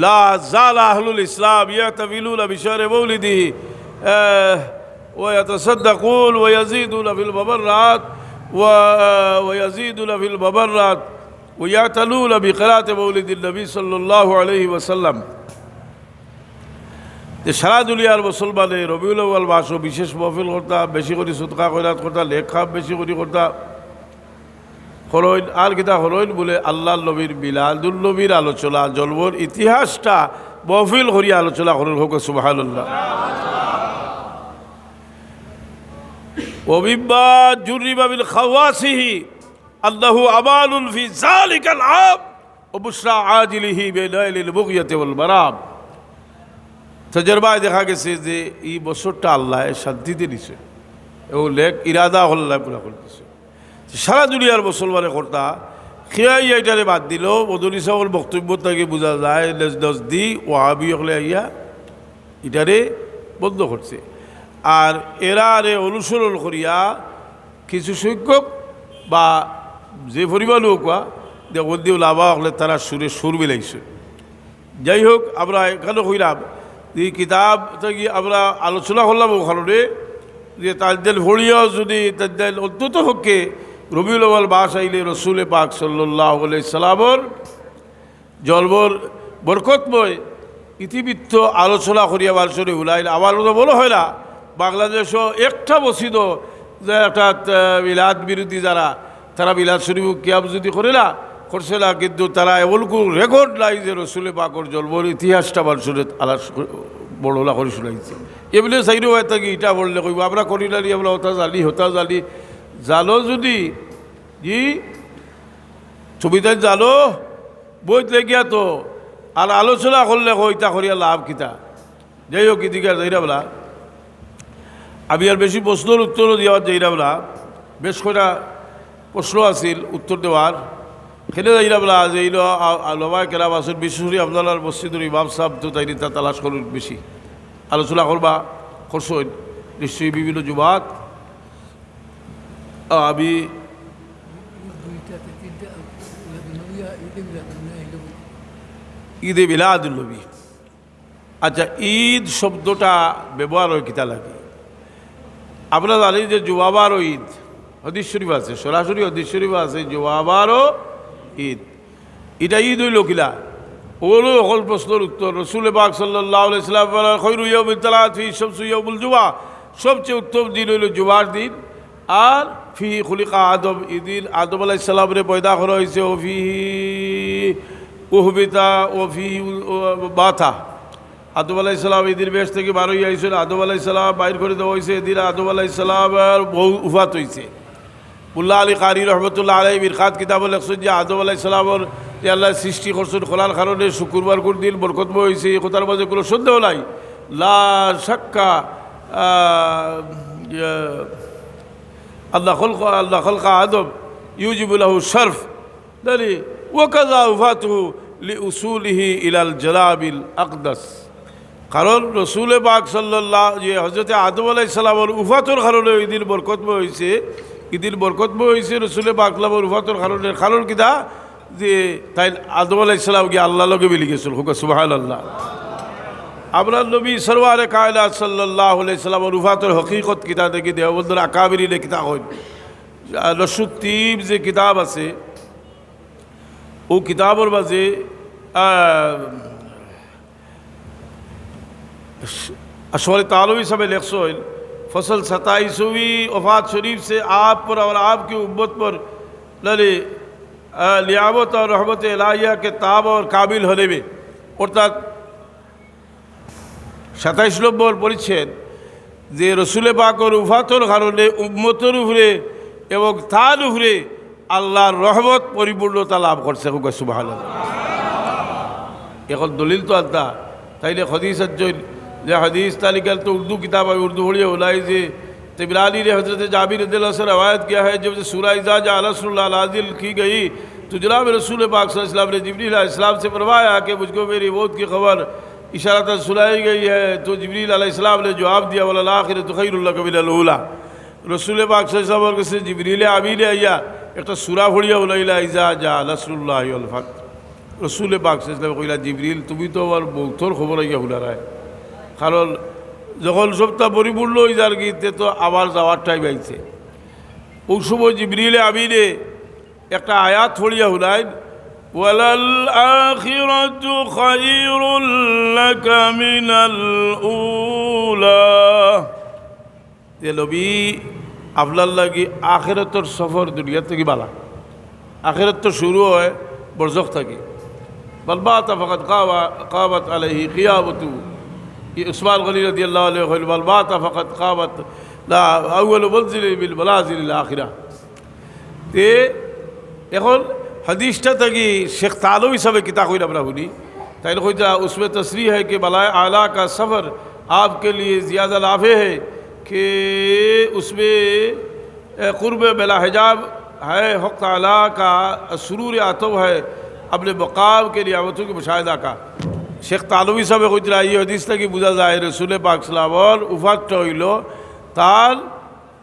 লা জাল আহলুল ইসলাম ইয়াতাবিলুনা বিশারে মৌলিদি ويتصدقون ويزيدون في المبرات ويزيدون في المبرات ويعتلون بقراءة مولد النبي صلى الله عليه وسلم। সারা দুনিয়ার মুসলমানে রবিউল আউয়াল মাসও বিশেষ মহফিল করতা, বেশি করে সদকা খয়রাত করতা, লেখা বেশি করে করতা হরইন আর কিতা হরইন বলে আল্লাহর নবীর মিলাদুল নবীর আলোচনা জলবর ইতিহাসটা মহফিল করিয়া আলোচনা করেন হোক সুবহানাল্লাহ। ومما جرب من خواصه أنه أمان في ذلك العام وبشرى عاجله بنيل البغية والمرام। তজরবায় দেখা গেছে যে এই বছরটা আল্লাহ শান্তিতে দিছে এবং লেখ ইরাদা আল্লাহ পুরা করতেছে। সারা দুনিয়ার মুসলমানের কর্তা খেয়াই এটারে বাদ দিল। মদনী সাহেবের বক্তব্য থেকে বোঝা যায় নজদি ওয়াহাবি হলে আইয়া এটারে বন্ধ করছে। আর এরা অনুসরণ করিয়া কিছু সংখ্যক বা যে পরিমাণ হোক দেবদিও লাভা হলে তারা সুর মিলাইছে। যাই হোক আমরা এখানে হইলাম এই কিতাব থেকে আমরা আলোচনা করলাম ওখানে যে তাদের ভরিয়াও যদি তাদের অন্তত পক্ষে রবিউল আউয়াল মাস আইলে রসুল পাক সাল্লাল্লাহু আলাইহি সাল্লামর জলবর বরকতময় ইতিবৃত্ত আলোচনা করিয়া বালসরে উলাইল। আমার মতো বলা হয় না বাংলাদেশও একটা মসজিদ যে একটা মিলাদ বিরোধী যারা তারা মিলাদ শরীফ কিয়াব যদি করে না করছে না, কিন্তু তারা এমন কোনো রেকর্ড নাই যে রসুলে পাকর জলবর ইতিহাসটা বালসরে আলাস বড়লা করে শুনাইছে। এমনি চাইরো হয় থাকি ইটা বললে কইব আমরা করি না আমরা হতা জালি জানো যদি জি ছবিটা জানো বইত লেগিয়া তো আর আলোচনা করলে কইতা করিয়া লাভ কিতা। যাই হোক ইদিকার যাইরা বলা আমি আর বেশি প্রশ্নের উত্তরও দেওয়ার যাইরা বলা বেশ কয়টা প্রশ্ন আছিল উত্তর দেওয়ার খেলে যাইরা বলা যে এই লবায় কেরাম আসুন বিশেষ করে আপনার মসজিদুর ইমাম সাহেব তো তাই তা তালাশ করুন বেশি আলোচনা করবা করছেন নিশ্চয়ই বিভিন্ন জুমাত। আমি ঈদে মিলাদুন নবী। আচ্ছা ঈদ শব্দটা ব্যবহার হয় কিতা লাগে আপনারা জানেন যে জুমাবারও ঈদ হাদিস শরীফ আছে, সরাসরি হাদিস শরীফ আছে জুমাবারও ঈদ। এটা ঈদ হইল কিলা ওগুলো সকল প্রশ্নের উত্তর রসুল পাক সাল্লাল্লাহু আলাইহি সাল্লাম খৈরু ইয়াউমিত তালাত ফি শামসু ইয়াউমুল জুমা, সবচেয়ে উত্তম দিন হইল জুমার দিন। আর ফি খুলিকা আদম, ঈদিন আদম আলাইহিস সালামরে পয়দা করা হয়েছে। ও ফি উহবিতা ও ফি বাথা, আদম আলাইহিস সালাম ঈদের বেশ থেকে বার হয়ে আইসেন, আদম আলাইহিস সালাম বাইর করে দেওয়া হয়েছে, এদিন আদম আলাইহিস সালামের বহু উফাত হয়েছে। মুল্লা আলী কারি রহমতুল্লাহ আলাইহি মিরকাত কিতাব লেখছেন যে আদম আলাইহিস সালামের যে আল্লাহ সৃষ্টি করছেন খোলার কারণে শুক্রবার কোন দিন বরকতময় হয়েছে এ কথার মাঝে কোনো সন্দেহ নাই। লা শাক্কা আল্লাহ খলকা আদম ইউজিবু লাহু শরফ দালি ওয়াকাযা উফাতুহু লিউসুলিহি ইলাল জালাবিল আকদাস। কারণ রসুল পাক সাল্লাল্লাহু যে হযরতে আদম আলাইহিস সালামের উফাতর কারণে ওই দিন বরকতময় হয়েছে, ঈদিন বরকতময় হয়েছে রসুল পাক সাল্লামের উফাতর কারণে। কারণ কিতা যে তাই আদম আলাইহিস সালাম গিয়ে আল্লাহ লগে মিলি গেছিল হোক সুবহানাল্লাহ। আমরা নবী সরওয়ারে কায়নাত সাল্লাল্লাহু আলাইহি সাল্লামের উফাতর হকিকত কিতা দেখি দেওবন্দের আকাবিরিনে কিতা হয় নসুত্তিব যে কিতাব আছে ও কিতাবর মাঝে अशवाल तालवी सब लेखसोल फसल 27वीं वफ़ात शरीफ से आप पर और आपकी उम्मत पर लले लियावत और रहमत इलाहिया के ताब और काबिल होने में अर्थात 27 নম্বর পরিচ্ছেদ যে রসুলে পাকর উফাতর কারণে উম্মতের উপরে এবং তার উপরে আল্লাহর রহমত পরিপূর্ণতা লাভ করছে। সুবহানাল্লাহ। এখন দলিল তো আদা তাইলে হদিস আজ্জল যে হদিস তালিকাল তো উর্দू किताब है, उर्दू पढ़िए उलाई जे तिबरानी ने हज़रत जाबिर रज़ियल्लाहु से रवायत किया है जब से सूरह इज़ा जा रसूलुल्लाह नाज़िल की गई तो जनाब रसूल पाक सल्लल्लाहु अलैहि वसल्लम ने जिब्रील अलैहिस्सलाम से फरमाया कि मुझको मेरी मौत की खबर इशारतन सुनाई गई है। तो जिब्रील अलैहिस्सलाम ने जवाब दिया वल आखिरतु खैरुल लक मिनल ऊला। रसूल पाक सल्लल्लाहु अलैहि वसल्लम से जिब्रील आमीन आया एक सूरा पढ़िए उलाइला इज़ा जा रसूलुल्लाह वल फत। रसूल पाक सल्लल्लाहु अलैहि वसल्लम कइला जिब्रील তুমি তো আমার মৌতর খবর আইয়া হুলারায়, কারণ যখন সবটা পরিপূর্ণ হয়ে যার গীতে তো আবার যাওয়ার টাইম আইছে। ওই সময় জিবরিল আমিনে একটা আয়াত পড়িয়া হুলাইন ওয়ালাল আখিরাতু খায়রুল লাকা মিনাল উলা। এ নবী আপনার লাগি আখিরাতের সফর দুনিয়া থেকে বালা। আখিরাত তো শুরু হয় বরজখ থেকে। বলবাতা ফাকাত কাবাত আলাইহি কিয়ামতু উসমান গনি রাদিয়াল্লাহু আনহু বলবাতা ফাকাত কাবাত লা আউয়ালু মনজিল বিল মানাজিল আখিরা। তে এখন हदीसटा तकी शेख तालवी सब किताब कोई अपना हुई ताइल कोई उसमें तस्रीह है कि बलाए आला का सफ़र आपके लिए ज़्यादा लाभे है कि उसमें क़ुर्ब बिला हिजाब है, हक़ ताला का सुरूर आतव है अपने मकाम के नियामतों की मुशाहिदा का। शेख तालवी सब कोई ये हदीस तक बुझा जाए रसूल पाक सल्लल्लाहु अलैहि वसल्लम उफात हইল তার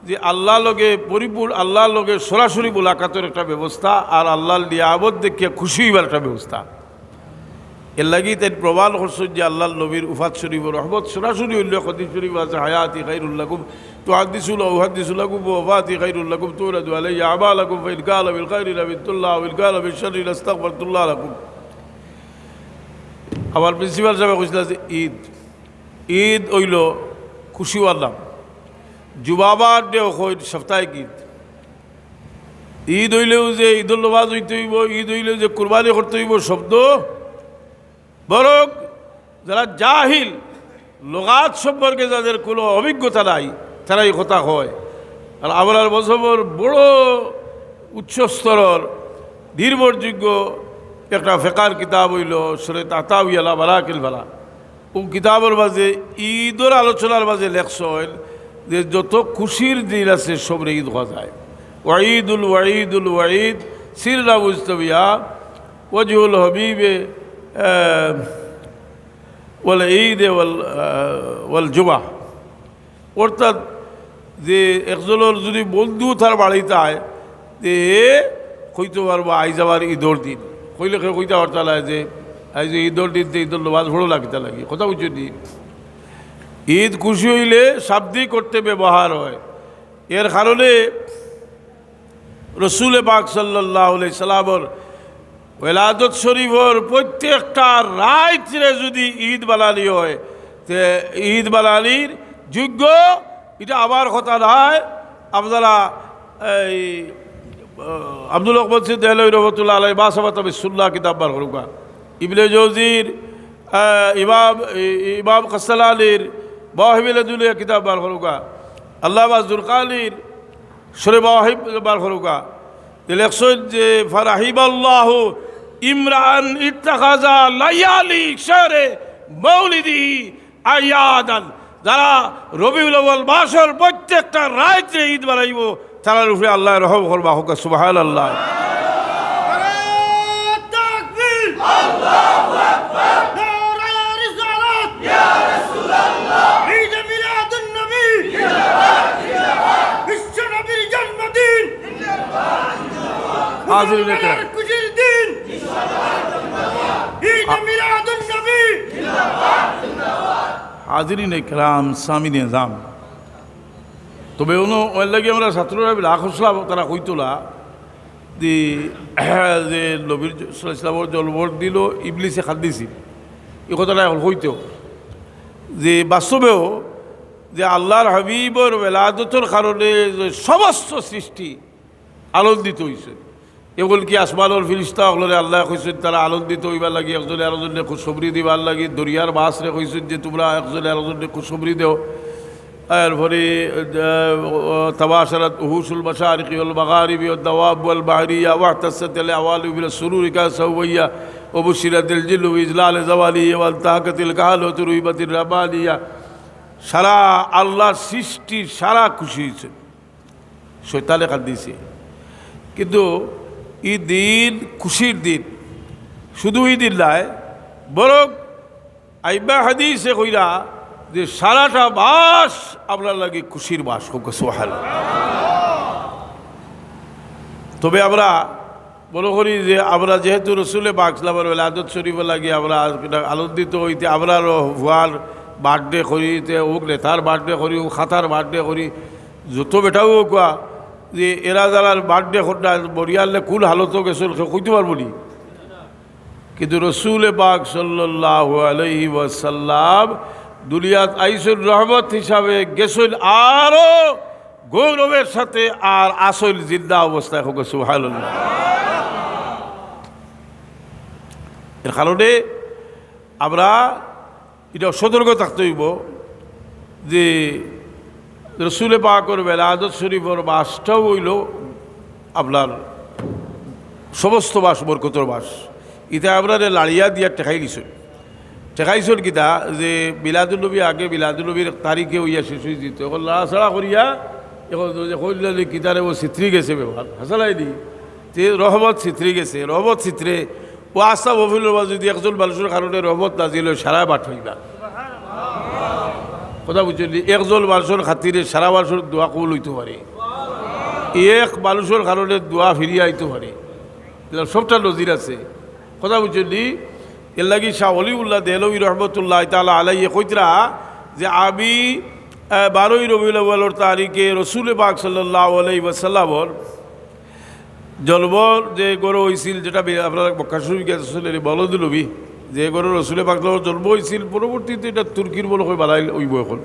যে আল্লাহ লোকে পরিপূর্ণ আল্লাহ লোকে সরাসরি মোলাকাতের একটা ব্যবস্থা আর আল্লাহর নিয়ামত দেখিয়ে খুশি হইবার একটা ব্যবস্থা। এর লাগি তাই প্রমাণ করছেন যে আল্লাহর নবীর উফাত শরীফ রহমত সরাসরি হইল। হাদিস শরীফ আছে হায়াতি খায়রুল লাকুম তুহাদ্দিসুনা উহাদ্দিসু লাকুম ওয়াফাতি খায়রুল লাকুম তুরাদু আলাইয়া আমালাকুম ফাইন কালা বিল খায়রি লাবিতুল্লাহ ওয়া ইন কালা বিল শাররি লাস্তাগফিরুল্লাহ লাকুম। আমার প্রিন্সিপাল সাহেব কইছিল যে ঈদ হইল খুশি হওয়ার নাম। যুবাবার দেও সপ্তাহে ঈদ ঈদ হইলেও যে ঈদুল নমাজ হইতে হইব, ঈদ হইলেও যে কুরবানি করতে হইব শব্দ বরং যারা জাহিল লোগাত সম্পর্কে যাদের কোনো অভিজ্ঞতা নাই তারা এই কথা হয়। আর আমার মজহবর বড় উচ্চস্তরের নির্ভরযোগ্য একটা ফেকার কিতাব হইল শরীয়ত আতাউইয়ালা বারাকিল বালা। ও কিতাবের মাঝে ঈদের আলোচনার মাঝে লেখছেন যে যত খুশির দিন আছে সবরে ঈদ হওয়া যায়। ওয়াঈদুল ওয়াঈদুল ওয়াঈদ সিররা মুজতবিয়া ওয়াজহুল হবিবে ওয়াল ঈদ ওয়াল জুমা। অর্থাৎ যে একজনের যদি বন্ধু তার বাড়িতে আয় যে কইতে পারবো আইজ আমার ঈদর দিন কইলে কইতে পারতা লাগে যে আইজ ঈদর দিন ঈদুল নমাজ ভালো লাগিতে লাগে কথা বুঝছো নি। ঈদ খুশি হইলে শাব্দিক করতে ব্যবহার হয়। এর কারণে রসুল পাক সাল্লাল্লাহু আলাইহি সাল্লামের ওলাদত শরীফর প্রত্যেকটা রাত্রে যদি ঈদ বানানি হয় তে ঈদ বানানির যোগ্য এটা আবার কথা নয়। আপনারা এই আব্দুল আহমদ সিদ্দিকী রহমতুল্লাহ আলাইহি বাসাবাত বিসুন্নাহ কিতাব বার করুকা, ইবনে জৌজির ইমাম কাসসালানির মাওয়াহিবুল দুনিয়া কিতাব বার করুকা, আল্লামা জুরকানির শরীফ মাওয়াহিব বার করুকা। লেখছেন যে ফারাহিবাল্লাহু ইমরান ইত্তাখাযা লায়ালি শাহরে মাউলিদি আয়াদান। যারা রবিউল আউয়াল মাসের প্রত্যেকটা রাতে ঈদ বানাইব তার উপরে আল্লাহ রহম করবা হোক সুবহানাল্লাহ। হাজিরিন ইকরাম সামিন নিজাম তবে ওনো ওর লাগে আমরা ছাত্ররা লাখ হসলা তারা কইতলা যে নবীর ইসলামর জলবর দিল ইবলিসে খাদ দিছিল এই কথাটা এখন হইতেও যে বাস্তবেও যে আল্লাহর হাবিবর বেলাদতর কারণে সমস্ত সৃষ্টি আনন্দিত হয়েছে। এগুলো কি আসমানোর ফিরিস্তা হলে আল্লাহ কইছেন তারা আনন্দিত হইবার লাগি একজনে আরেকজনে খুশখবরি দিবার লাগি, দরিয়ার মাছরে কইছেন যে তোমরা একজনে আরেকজনে খুশখবরি দেও। এরপরে তাবাশারাত উহুসুল মাশারিকি ওয়াল মাগারিবি ওয়াদ দাওয়াব ওয়াল বাহরিয়া ওয়াহতাসাত আল আওয়ালি বিল সুরুরি কাসাওয়িয়া ওয়া বুশিরাতিল জিল্লু বিইজলাল জাওয়ালি ওয়া তাহাকাতিল কাহালাতু রুইবাতির রাবানিয়া। সারা আল্লাহর সৃষ্টি সারা খুশি হয়েছে, শয়তানে কাঁদিয়েছে। কিন্তু এই দিন খুশির দিন, শুধু এই দিন নয়, বরং আইবা হাদিসে কইরা যে সারাটা মাস আপনার লাগে খুশির মাস হোক সুবহানাল্লাহ। তবে আমরা মনে করি যে আমরা যেহেতু রসুলে পাক সাল্লাল্লাহু আলাইহি ওয়াসাল্লামের আদত শরীফ লাগে আমরা আনন্দিত হইতে, আমরা হুয়ার বার্থডে করিতে হোক, নেতার বার্থডে করি হোক, খাতার বার্থডে করি, যত বেটাও হোক যে এরা যারা বার্থডে ঘটনা বরিয়ালে কুল হালত গেছিল কইতে পারবো নি। কিন্তু রসুলে পাক সাল্লাল্লাহু আলাইহি ওয়াসাল্লাম দুনিয়াত আইসুল রহমত হিসাবে গেছিল আরো গৌরবের সাথে, আর আসল জিন্দা অবস্থায় হোক সুবহানাল্লাহ। এর কারণে আমরা এটা সতর্ক থাকতে হইব যে রসুলে পাকের বেলাদত শরীফের মাসটাও হইল আপনার সমস্ত মাস বরকতর মাস। ইটা আপনার লাড়িয়া দিয়া ঠেকাইছেন কিতা যে মিলাদুল নবী আগে মিলাদুল নবীর তারিখে হইয়া শেষ হয়ে যেত, এখন লাড়াছাড়া করিয়া এখন কইলে কিতারে ও চিত্রি গেছে ব্যবহার হাসালাইনি তে রহমত চিত্রি গেছে, রহমত চিত্রে ও আস্থা বফিল যদি একজন মানুষের কারণে রহমত নাজিল হয় সারা বাট হইবা কথা বুঝছেন। একজন মানুষের খাতিরে সারা মানুষের দোয়া কবুল হইতে পারে, এক মানুষের কারণে দোয়া ফিরিয়ে আইতে পারে, সবটা নজির আছে কথা বুঝছেন। এর লাগি শাহ অলিউল্লাহ দেহলভী রহমতুল্লাহ তাআলা আলাইহি কইতরা যে আমি 12ই রবিউল আউয়ালের তারিখে রসুল পাক সাল্লাল্লাহু আলাইহি ওয়াসাল্লামর জন্মর যে গরু হয়েছিল, যেটা আপনারা মক্কা শরীফ গেছিল বলদ নবী, যে গরু রসুল পাক জন্ম হয়েছিল, পরবর্তীতে এটা তুর্কির মনে হয় বানাই ওইব। এখন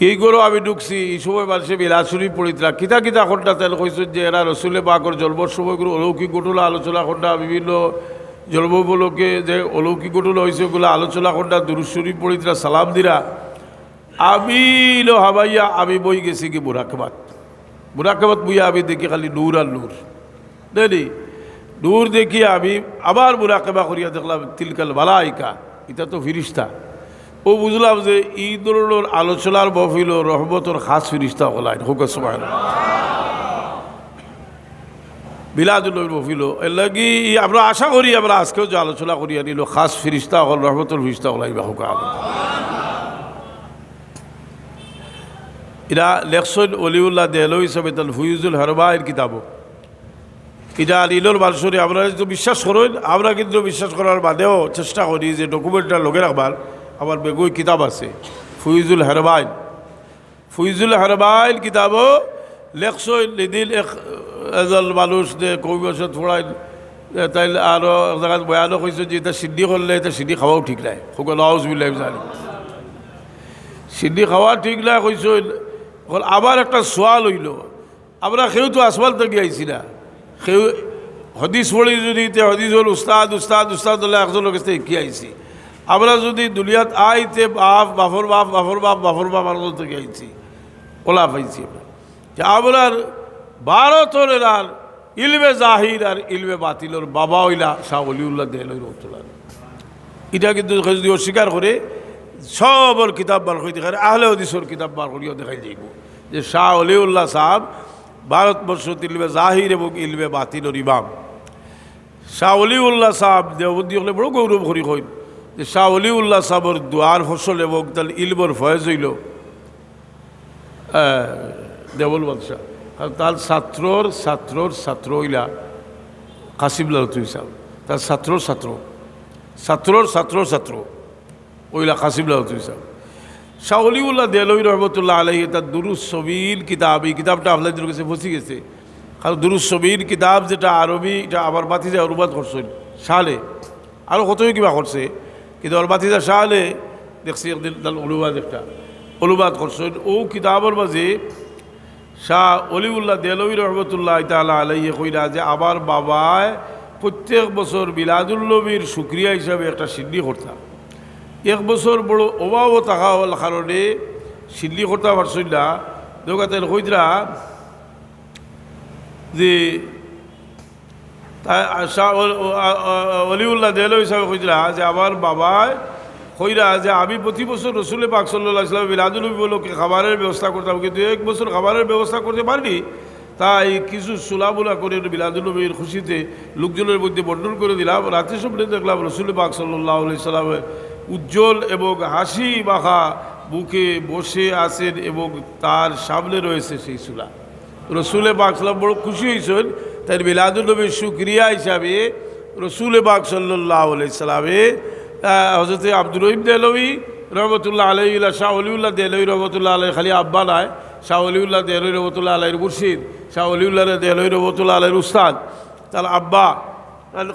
এই গরু আমি ঢুকছি, এই সময় মানুষে মিলাদ শরীফ পড়িতরা কিতা কিতা ঘটনা তেল কইছেন যে এরা রসুলে পাকর জন্মর সময় করে অলৌকিক ঘটনা আলোচনা ঘটনা, বিভিন্ন জন্ম উপলক্ষে যে অলৌকিক ঘটনা হয়েছে ওগুলো আলোচনা ঘটনা, দুরূদ শরীফ পড়িতরা সালাম দিরা। আমি হাবাইয়া আমি বই গেছি কি মুরাকাবাত বইয়া আমি দেখি খালি নূর আর নূর দেনি নূর দেখি আমি আবার মুরাকাবা করিয়া দেখলাম তিলকাল মালাইকা, এটা তো ফিরিস্তা। ও বুঝলাম যে এই ধরনের আলোচনার মহফিল রহমতর খাস ফিরিস্তা হলাই হোক সুবহানাল্লাহ। মিলাদুল নবীর মহফিল এর লাগি আমরা আশা করি আমরা আজকেও যে আলোচনা করিয়া নিল খাস ফিরিস্তা হল রহমতর ফিরিস্তা হলাই বা হোক। এটা লেখছেন অলিউল্লাহ দেহলভী সাহেব তাল ফুয়ুজুল হারবাইয়ের কিতাবও। এটা নীলর মানুষরে আপনারা যদি বিশ্বাস করেন, আমরা কিন্তু বিশ্বাস করার বাদেও চেষ্টা করি যে ডকুমেন্টটা লগে রাখবার। আমার বেগুই কিতাব আছে ফুয়ুজুল হারবাইল, ফুয়ুজুল হারবাইল কিতাবও লেখছেন নিদিন এজন মানুষ যে কবিবসত পড়াই তাই আরও এক জায়গায় বয়ানও কইছে যে এটা সিদ্ধি করলে এটা সিদ্ধি খাওয়াও ঠিক নাই, সকল নাউজুবিল্লাহ জানি সিদ্ধি খাওয়া ঠিক না কইছেন। এখন আবার একটা সোয়াল হইল, আমরা কেউ তো আসমাল থেকে আইছি না, কেউ হদিস পড়ি যদি হদিস হল উস্তাদ উস্তাদ উস্তাদ হলে একজনের কাছে কি আইছি। আমরা যদি দুনিয়াত আইতে বাফর বাপ আনন্দ থেকে আইছি ওলা পাইছি আমরা যে আমরার ভারতের আর ইলমে জাহির আর ইলমে বাতিলর বাবা হইলা শাহ অলিউল্লাহ দেহলভী রহমতুল্লাহ। এটা কিন্তু যদি অস্বীকার করে সবর কিতাব বার করে দেখায়, আহলে হাদিসের কিতাব বার করিও দেখাই যাইব যে শাহ অলিউল্লাহ সাহেব ভারতবর্ষ ইলমে জাহির এবং ইলমে বাতিলর ইমাম। শাহ অলিউল্লাহ সাহেব দেওবন্দি হলে বড় গৌরব করি কইন যে শাহ অলিউল্লাহ সাহেবর দুয়ার ফসল এবং তার ইলমর ফয়েজ হইল দেবল বাদশাহ, আর তার ছাত্র হইলা কাসিম লাহতুই সাহেব, তার ছাত্র ওইলা কাসিম লাহতুই সাহেব। শাহ অলিউল্লাহ দেহলভী রহমতুল্লাহ আলাইহি তার দুরুস সবিল কিতাব, এই কিতাবটা আপনাদের কাছে বসে গেছে। কারণ দুরুস সবিল কিতাব যেটা আরবি, এটা আমার বাতিজা অনুবাদ করছেন শাহলে, আরও কতই কিবা করছে, কিন্তু আমার বাতিজা শাহলে দেখছি একদিন তার অনুবাদ একটা অনুবাদ করছেন। ও কিতাবের মাঝে শাহ অলিউল্লাহ দেলভী রহমতুল্লাহ তাআলা আলাইহি কইরা যে আবার বাবায় প্রত্যেক বছর মিলাদুল-নবীর শুকরিয়া হিসাবে একটা সিদ্ধি করতাম। এক বছর বড় অভাব থাকা হল কারণে সিদ্ধি করতে পারছিল না। দেখাতেন কইরা যে শাহ অলিউল্লাহ দেলভী হিসাবে কইরা যে আমার বাবায় কইরা যে আমি প্রতি বছর রসুল পাক সাল্লাল্লাহু আলাইহি ওয়াসাল্লাম মিলাদুল-নবী উপলক্ষে খাবারের ব্যবস্থা করতাম, কিন্তু এক বছর খাবারের ব্যবস্থা করতে পারিনি। তাই কিছু সুলাবুলা করে মিলাদুল-নবীর খুশিতে লোকজনের মধ্যে বন্টন করে দিলাম। রাত্রি স্বপ্নে দেখলাম রসুল পাক সাল্লাল্লাহু আলাইহি ওয়াসাল্লামের উজ্জ্বল এবং হাসি মাখা বুকে বসে আছেন এবং তার সামনে রয়েছে সেই সুলা। রসুল পাক সাল্লাল্লাহু বড় খুশি হয়েছেন। তাই মিলাদুল-নবীর শুকরিয়া হিসাবে রসুল পাক সাল্লাল্লাহু আলাইহি ওয়াসাল্লামে হযরত আব্দুর রহিম দেহলভী রহমতুল্লাহ আলাইহি শাহ অলিউল্লাহ দেহলভী রহমতুল্লাহ আলাইহি খালি আব্বা নয়, শাহ অলিউল্লাহ দেহলভী রহমতুল্লাহ আলাইহির মুর্শিদ, শাহ অলিউল্লাহ দেহলভী রহমতুল্লাহ আলাইহির উস্তাদ, তার আব্বা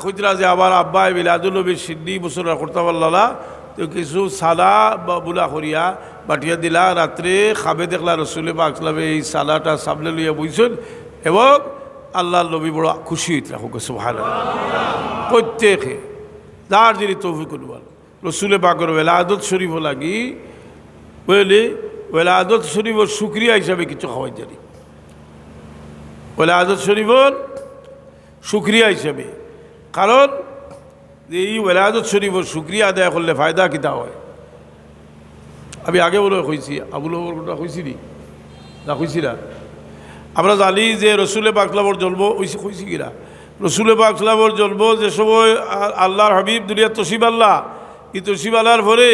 খুঁজরা যে আবার আব্বাই মিলাদুল-নবীর সিদ্ধি বছর করতে পারলা। তো কিছু সাদা বা বুলা করিয়া বাটিয়া দিলা। রাত্রে খাবে দেখলা রসুল পাক সাল্লাল্লাহু আলাইহি এই সালাটা সামনে লইয়া বইছেন এবং আল্লাহর নবী বড় খুশি হইতে রাখুক সুবহানাল্লাহ। প্রত্যেকে যার যিনি তৌফিক করবেন রসুল পাকের ওয়েলাদত শরীফ লাগি বুঝলি, ওয়েলাদত শরীফের শুকরিয়া হিসাবে কিছু খাওয়াই জানি। ওয়েলাদত শরীফের শুকরিয়া হিসাবে, কারণ এই ওয়েলাদত শরীফের শুকরিয়া আদায় করলে ফায়দা কিতা হয়। আমি আগে বলে কইছি, আবুল হবর কথা কইছি নি না কইছি না? আমরা জানি যে রসুল পাক সাল্লাল্লাহু জন্ম হইছে, কইছি কিনা? রসুল পাক সাল্লাল্লাহু জন্ম যে সময় আল্লাহর হাবিব দুনিয়া তসিব আল্লাহ, এই তসিব আল্লাহর পরে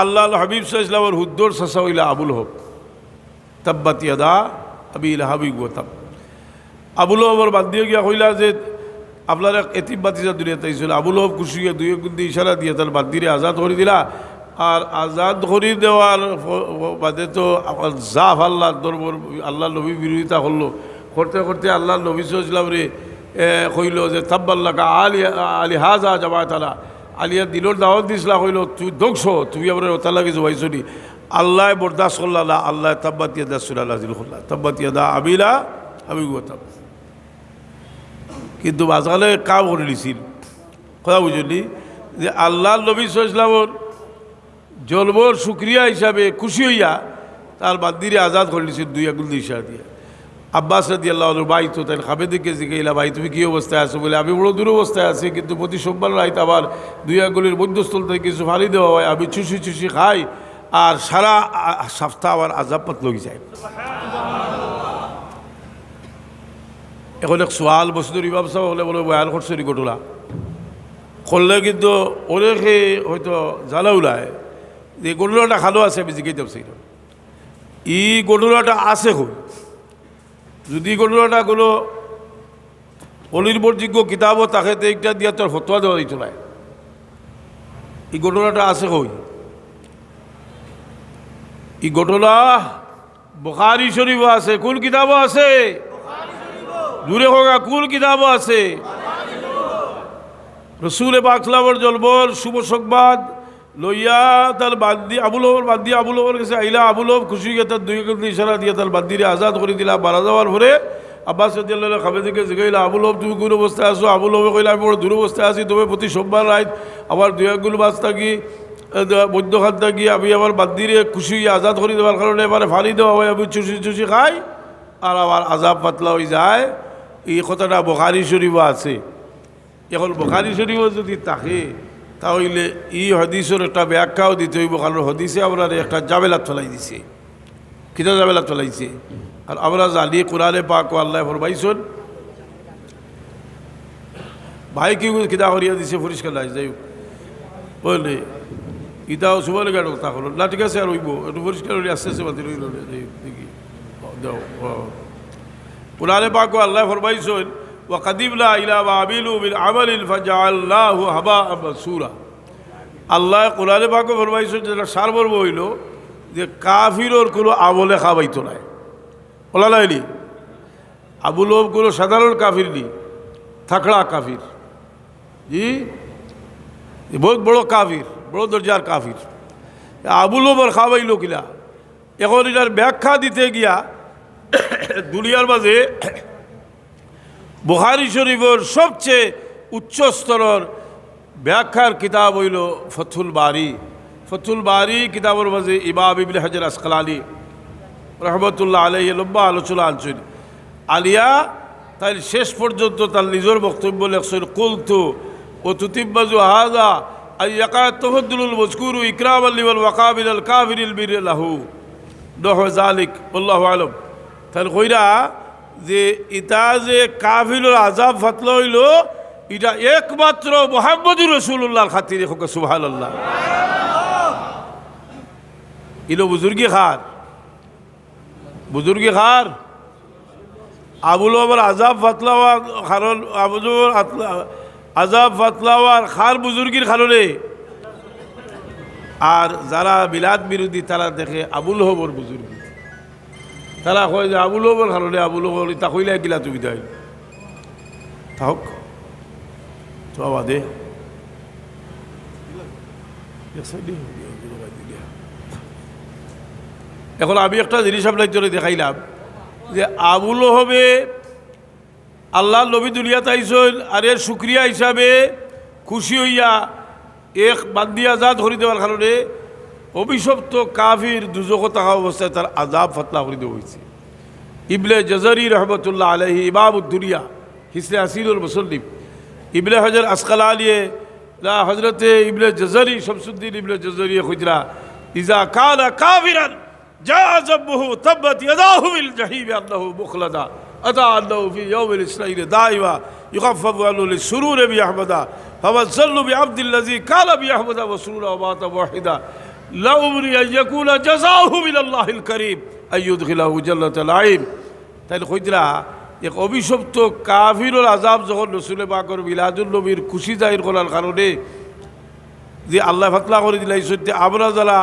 আল্লাহ হাবিব সাল্লাল্লাহু আলাইহি ওয়াসাল্লামের হুদ্দর চাচা হইলা আবুল হব। তাব্বাত ইয়াদা আবি লাহাবিব ওয়া তাব। আবুল হবর বাদ দিয়ে গিয়া কইলা যে আপনার এক এতিম বাতিজা দুনিয়াতে আইছিল। আবুল হব খুশি হইয়া দুই গুন্দি ইশারা দিয়ে তার বাদ দিয়ে আজাদ করে দিলা। আর আজাদ করে দেওয়ার বাদে তো জাফ আল্লাহ দরবার আল্লাহ নবী বিরোধিতা করলো, করতে করতে আল্লাহ নবী সাল্লাল্লাহু আলাইহি ওয়াসাল্লাম রে কইল যে তাব্বাল্লাকা আলী হাজা জামাত আলা আলিয়া দিলর দাওয়াত দিছিলা, কইল তুই দোকছ, তুমি আবার ওতার লাগে জবাইছ নি। আল্লাহ বরদাস্ত করলা না, আল্লাহ তাব্বাত ইয়াদা সূরা নাযিল করলা, তাব্বাত ইয়াদা আবিলা আবি ওয়াতাব। কিন্তু মাঝখানে কাম করে নিছিল কথা বুঝলি যে আল্লাহ নবী সাল্লাল্লাহু আলাইহি ওয়াসাল্লামের জন্মর শুকরিয়া হিসাবে খুশি হইয়া তার বান্দিরে আজাদ করে নিছিল দুই আঙ্গুল দিয়ে ইশারা দিয়ে। আব্বাস রাদিয়াল্লাহু আনহু ভাই তো তাই খাবে দিকে জিজ্ঞাইলা, ভাই তুমি কী অবস্থায় আছো? বলে আমি বড় দূর অবস্থায় আছি, কিন্তু প্রতি সোমবার রাইতে আবার দুই আঙ্গুলের মধ্যস্থল থেকে কিছু ফালি দেওয়া হয়, আমি চুষি চুষি খাই আর সারা সপ্তাহ আবার আজাব পাত লগে যায়। এখন এক সোয়াল বসুদুর ইমাম সাহেব হলে বলে বয়ান করছে ঘটনা করলে, কিন্তু অনেকে হয়তো জানা ওলায় যে ঘটনাটা ভালো আছে। আমি জিজ্ঞাসা করছি এই ঘটনাটা আছে খুব, যদি ঘটনাটা কোনো অনির্ভরযোগ্য কিতাবও থাকে তো একটা দিয়া তোর ফতোয়া দেওয়া দিত নাই। এই ঘটনাটা আছে কই? এই ঘটনা বুখারী শরীফও আছে। কোন কিতাবও আছে? দূরে হোগা কোন কিতাবও আছে? রসুল পাক সাল্লাল্লাহু আলাইহি ওয়াসাল্লামের জন্মর শুভ সংবাদ লইয়া তার বান্দি আবুল হবর বান্দি আবুল হবর কাছে আইলা। আবুল হব খুশি গিয়ে তার দুই আঙ্গুল ইশারা দিয়ে তার বান্দিরে আজাদ করে দিলা। মারা যাওয়ার পরে আব্বাস রাদিয়াল্লাহু আনহু খাবে দিকে জিগাইলা, আবুল হব তুমি কোন অবস্থায় আছো? আবুল হবে কইলা, আমি বড় দূর অবস্থায় আছি, তবে প্রতি সোমবার রাত আবার দুই আঙ্গুল বাস থাকি মধ্যখান থাকি আমি আমার বান্দিরে খুশি আজাদ করে দেওয়ার কারণে এবারে ফালি দেওয়া হয়, আমি চুষি চুষি খাই আর আমার আজাব পাতলা হয়ে যায়। এই কথাটা বুখারী শরীফও আছে। এখন বুখারী শরীফও যদি থাকে তাহলে এই হদিসের একটা ব্যাখ্যাও দিতে হইব, কারণ হদিসে আমরা একটা জামেলাত ফেলাই দিছে। কিতা জামেলাত ফেলাইছে? আর আমরা জানি কোরআনে পাক আল্লাহ ফরমাইছেন, ভাই কি কিতা করিয়া দিছে পরিষ্কার নাই, যাই হোক বললে ইটাও সুবাল গাড়ো তা হলো না, ঠিক আছে আর হইব একটু পরিষ্কার হলে আস্তে আস্তে বাতিল হইল দেখি দাও। কোরআনে পাক আল্লাহ ফরমাইছেন ওয়াকাদিমনা ইলা মা আমিলু মিন আমালিন ফাজআলনাহু হাবাআন মানসুরা। আল্লাহ কোরআনে পাক ফরমাইছেন যেটা সারমর্ম হইল যে কাফিরর কোনো আমলে খাওয়াইতো নাই। বলা নাইনি আবুল হব কোনো সাধারণ কাফির নি, থাকড়া কাফির, জি বহুত বড় কাফির, বড় দরজার কাফির। আবুল হবর খাওয়াইল কিলা? এখন এটার ব্যাখ্যা দিতে গিয়া দুনিয়ার মাঝে বুখারী শরীফের সবচেয়ে উচ্চ স্তরের ব্যাখ্যার কিতাব হইল ফথুল বারি। ফথুল বারি কিতাবের মাঝে ইমাম ইবনে হাজার আসকালানি রহমতুল্লাহ আলাইহি লম্বা আলোচনা আনছেন। আলিয়া তাই শেষ পর্যন্ত তার নিজের বক্তব্য লেখছেন, কুলতু ও তুতিব্বাজু হাযা আইয়াকা তাফাদ্দুলুল মজকুরু ইকরামান লিল ওয়াকাবিল আল কাফিরিল বির লাহু নহু যালিক আল্লাহু আলাম। তার কইরা যে ইতা যে কাফিরুল আযাব ফাতলা হইল এটা একমাত্র মুহাম্মদুর রাসূলুল্লাহর খাতিরে। হোক সুবহানাল্লাহ। ইলো বুজুর্গি খার, বুজুর্গি খার আবুল আবার আজাব ফাতলাওয়ার কারণ আবুল আজাব ফাতলাওয়ার খার বুজুর্গির কারণে। আর যারা বিলাদ বিরোধী তারা দেখে আবুল হবর বুজুর্গি, তারা কয় যে আবুল হবর কারণে আবুল হবর তা কইলে গিলা সুবিধা হইল থাক তো আবাদে। এখন আমি একটা জিনিস আপনার জন্য দেখাইলাম যে আবুল হবে আল্লাহ নবী দুনিয়াতে আইসল, আর এর শুক্রিয়া হিসাবে খুশি হইয়া এক বান্দি আজাদ করে দেওয়ার কারণে অভিশপ্ত কাফির দুজক থাকা অবস্থায় তার আজাব ফাতলা করে দেওয়া হয়েছে। ইবনে জাজারি রহমতুল্লাহ আলাইহি ইমাম দুনিয়া হিসরে আসিরুল মুসল্লিম ইবনে হাজার আসকালানিয়ে হজরতে ইবনে জাজারি শামসুদ্দিন ইবনে জাজারি খুজরা ইজা কানা কাফিরান জাযাবহু তাব্বাত ইয়াদাহু বিল জাহিম আন্নাহু মুখলাদা আতা আন্নাহু ফি ইয়াউমিল ইসরাইল দাইওয়া ইখাফফু আনহু লিসুরুর বিআহমদা ফাওয়াজ্জালু বিআবদিল্লাযী কালা বিআহমদা ওয়া সুরুরা ওয়া মাতা ওয়াহিদা লা উমরি আন ইয়াকুনা জাযাহু মিনাল্লাহিল কারীম আইয়ুদখিলাহু জান্নাতাল আইন। তাইলে খুজরা এক অভিশপ্ত কাফিরুল আযাব যখন রাসূলে পাকের মিলাদুন নবীর খুশি জাহির করার কারণে যে আল্লাহ ফাতলা করে দিলাইছে, আমরা যারা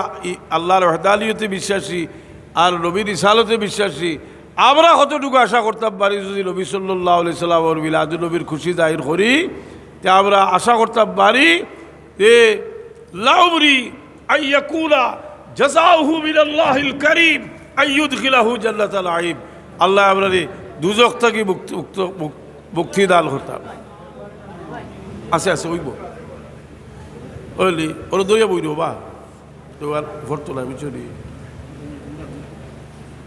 আল্লাহর ওয়াহদানিয়তে বিশ্বাসী আর নবীর রিসালতে বিশ্বাসী, আমরা কতটুকু আশা করতাম পারি যদি নবী সাল্লাল্লাহু আলাইহি সাল্লামের মিলাদুন নবীর খুশি জাহির করি, তে আমরা আশা করতাম পারি যে লা উমরি আন ইয়াকুনা জাযাউহু মিনাল্লাহিল কারীম আইয়ুদখিলাহু জান্নাতাল আইন। আল্লাহ আমরারে দুজক থেকে মুক্তি দান করতাম। আছে আছে ওইব ওইলি ওরা দইয়া বই দেবো বা তো আর ভরতো না বুঝলি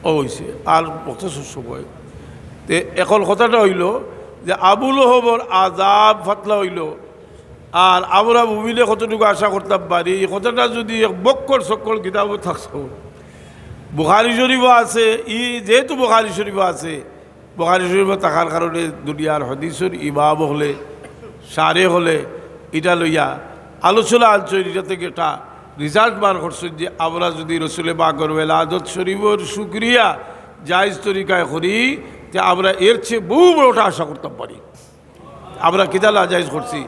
ও হয়েছে আর বক্তা সময়। তে এখন কথাটা হইল যে আবুল হবর আজাব ফাতলা হইল, আর আমরা মুমিনে কতটুকু আশা করতাম পারি এই কথাটা যদি বক্কর সকল কিতাব থাকতো। বুখারী শরীফও আছে, যেহেতু বুখারী শরীফও আছে, বুখারী শরীফে থাকার কারণে দুনিয়ার হাদিসের ইমাম হলে সারে হলে এটা লইয়া আলোচনা আনছেন, এটা থেকে একটা রেজাল্ট বার করছেন যে আমরা যদি রসুলে পাকের ওয়ালাদত শরীফের শুকরিয়া জায়েজ তরিকায় করি যে আমরা এর চেয়ে বহু বড়টা আশা করতে পারি। আমরা কিতালা জায়েজ করছি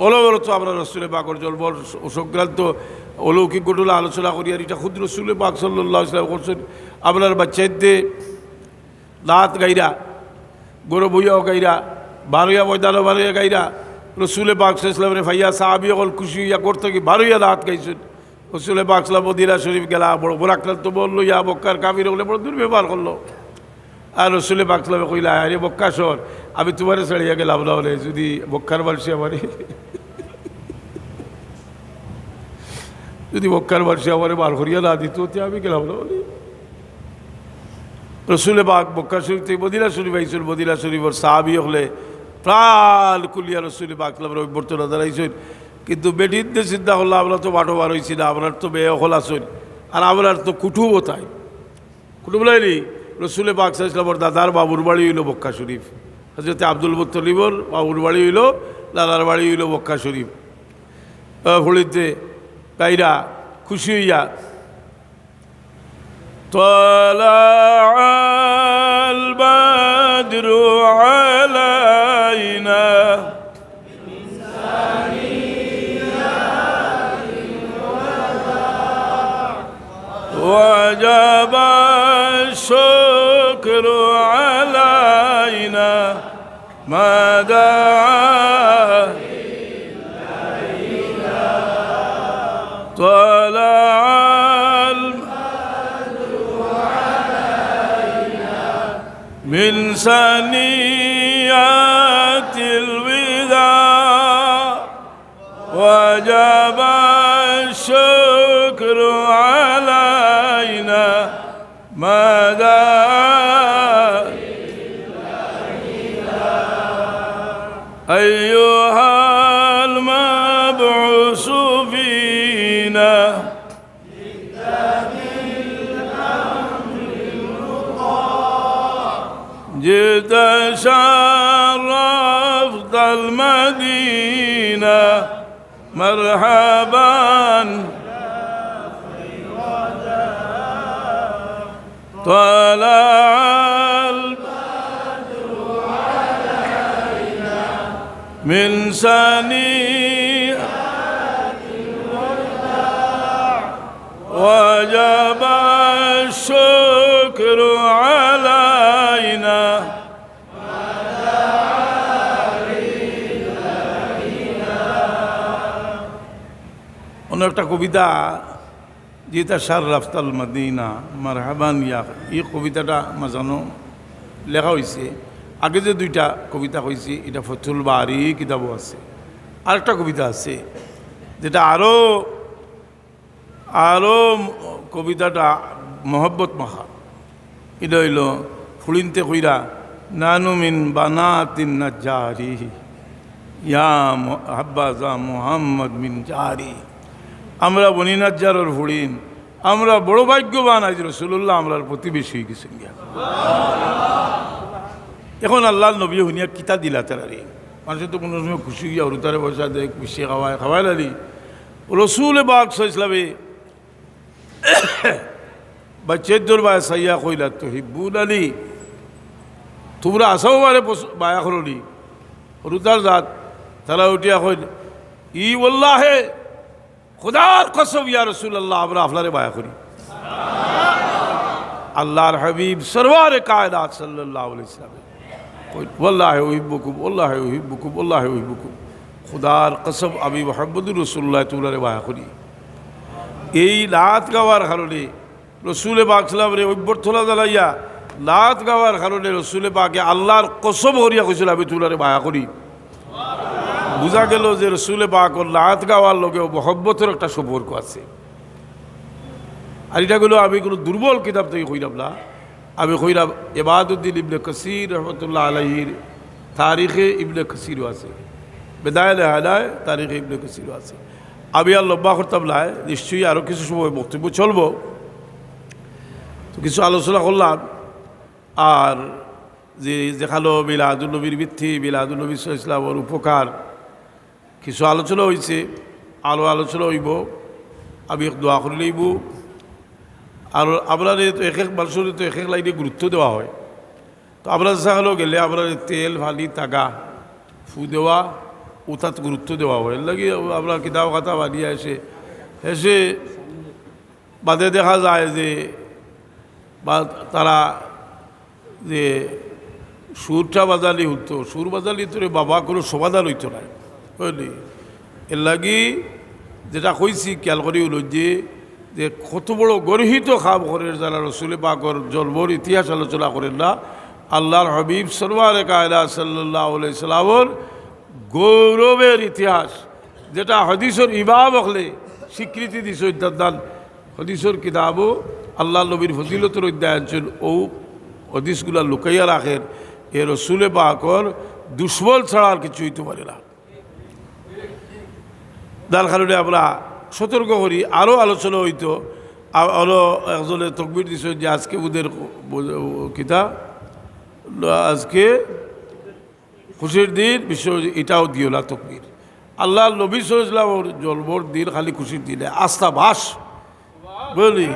অলবরত আমরা রসুলে পাকের জলবর সংক্রান্ত অলৌকিক ঘটনা আলোচনা করি, আর এটা খুদ রসুলে পাক সাল্লাল্লাহু আলাইহি ওয়াসাল্লাম করছেন। আপনার বাচ্চাদের দাঁত গাইরা গরু বইয়াও গাইরা বারোয়া ময়দানও বারোয়া গাইরা রসুলে পাক সাল্লাল্লাহু ফাইয়া সাহাবি অকল খুশি ইয়া করতে কি বারোয়া দাঁত গাইছেন। রসুলে পাক সাল্লাল্লাহু মদিনা শরীফ গেলা বড় বরাক্রান্ত বললো ইয়া বক্কার কাবির হলে বড় দুর্ব্যবহার করলো। আর রসুলে পাক সাল্লাল্লাহু কইলা আরে বক্কা সর, আমি তোমারে ছাড়িয়া গেলাম না হলে যদি বক্কার বাড়ছে আমারে যদি বক্কার বাড়ছে আমারে বার করিয়া না দিত আমি গেলাম না বলি। রসুলে পাক বক্কা শরীফ থেকে মদিনা শরীফ আইসেন, মদিনা শরীফের সাহাবি হলে প্রাণ কুলিয়া রসুলে পাক সাল্লাল্লাহু অভ্যর্থনা জানাইছেন। কিন্তু বেটিনদের চিন্তা করলো আমরা তো বাটো বার হয়েছি না, আপনার তো মেয়ে হল আসেন, আর আপনার তো কুটুবও তাই কুটুব লাইনি। রসুলে পাক সাল্লাল্লাহু আলাইহি ওয়াসাল্লামের দাদার বাবুর বাড়ি হইল বক্কা শরীফ, হযরত আব্দুল মুত্তালিবর বাবুর বাড়ি হইল, দাদার বাড়ি হইল বক্কা শরীফ। ফলিতে তাইরা খুশি হইয়া তালাআল বাদরু আলাইনা وجب الشكر علينا ما دعا طلع البدر علينا من ثنيات الوداع وجب الشكر علينا مدى أيها المبعوث فينا جئت شرفت المدينة مرحبا طلع البدر علينا من ثنيات الوداع وجب الشكر علينا অন্য একটা কবিতা যেটা শাররাফতাল মদিনা মারহাবান ইয়া, এই কবিতাটা আমার জানো লেখা হয়েছে। আগে যে দুইটা কবিতা হয়েছে এটা ফতুল বারি কিতাবও আছে। আরেকটা কবিতা আছে যেটা আরও কবিতাটা মহব্বত মাখা। এটা হইল ফুলিনতে কইরা নানু মিন বানাতিন নাজ্জারি ইয়া হাব্বাজা মুহাম্মদ মিন জারি। আমরা বনি নাজ্জারর ফুড়িন, আমরা বড় ভাগ্যবান আজ রাসূলুল্লাহ আমরার প্রতিবেশী হয়ে গেছেন। এখন আল্লাহ নবী হুনিয়া কিতা দিলা তারারে মানুষ তো কোনো সময় খুশি গিয়া হরুতারে বসা দেয় খুশি খাওয়াই লালি রসুল বাগ সাইসলামে বা চেদ্দর বায় সাইয়া কইলা তো হিব্বুল আলী তোমরা আসাও বারে বায়া করলি হরুতার জাত তারা উঠিয়া কইল ই ওল্লাহে খুদার কসম ইয়া রাসূলুল্লাহ আমরা আফলারে বায়া করি। আল্লাহর হাবিব সরওয়ারে কায়নাত সাল্লাল্লাহু আলাইহি ওয়াসাল্লাম ওয়াল্লাহি উহিব্বুকুম ওয়াল্লাহি উহিব্বুকুম ওয়াল্লাহি উহিব্বুকুম খুদার কসম আমি মুহাম্মদুর রাসূলুল্লাহ তুলারে বায়া করি। এই লাত গাওয়ার কারণে রসুল পাক সাল্লাল্লাহু আলাইহি অভ্যর্থনা জানাইয়া লাত গাওয়ার কারণে রসুল পাকে আল্লাহর কসম করিয়া কইছিল আমি তুলারে বায়া করি। বুঝা গেল যে রসুল পাক লাত গাওয়ার লগেও মহব্বতের একটা সম্পর্ক আছে। আর এটা গেল আমি কোনো দুর্বল কিতাব থেকে কইলাম না, আমি কইলাম ইবাদুদ্দিন ইবনে কাসির রহমতুল্লাহ আলাইহির তারিখে ইবনে কাসিরও আছে, বেদায়ে হাদায় তারিখে ইবনে কাসিরও আছে। আমি আর লম্বা করতাম না, নিশ্চয়ই আরও কিছু সময় বক্তব্য চলবো, তো কিছু আলোচনা করলাম। আর যে দেখালো মিলাদুল নবীর ভিত্তি, মিলাদুল নবী সাল্লাল্লাহু আলাইহি ওয়াসাল্লামের উপকার কিছু আলোচনা হয়েছে, আলোচনা হইব। আমি দোয়া করে লইব। আর আপনার তো এক এক মানুষের তো এক এক লাইনে গুরুত্ব দেওয়া হয়। তো আপনার দেখালো গেলে আপনার তেল ফালি তাগা ফু দেওয়া ওটাত গুরুত্ব দেওয়া হয়। এর লাগে আপনার কিতাব খাতা বানিয়ে এসে বাদে দেখা যায় যে বা তারা যে সুরটা বাজালি হতো, সুর বাজালি তোরে বাবা কোনো সমাধান হইতো না, বুঝলি? এর লাগি যেটা কইছি খেয়াল করি হলো যে কত বড় গর্হিত খাম করেন যারা রসুল পাকর জন্মর ইতিহাস আলোচনা করেন না। আল্লাহর হাবিব সরওয়ারে কায়নাত সাল্লাল্লাহু আলাইহি ওয়াসাল্লামের গৌরবের ইতিহাস, যেটা হাদিসের ইমাম হলে স্বীকৃতি দিছে দান হাদিসের কিতাবও আল্লাহ নবীর ফজিলতের অধ্যায়ন ও হাদিসগুলা লুকাইয়া রাখেন। এ রসুল পাকর দুশ্মন ছাড়া আর কিছু হইতে পারে না। যার কারণে আমরা সতর্ক করি। আরও আলোচনা হইতো, আরও একজনে তকবির দিছে যে আজকে ওদের কিতা আজকে খুশির দিন, বিশ্ব এটাও দিও না তকবির। আল্লাহ নবী সাল্লাল্লাহু আলাইহি ওয়াসাল্লামের জন্মর দিন খালি খুশির দিনে আস্থা বাস, বলি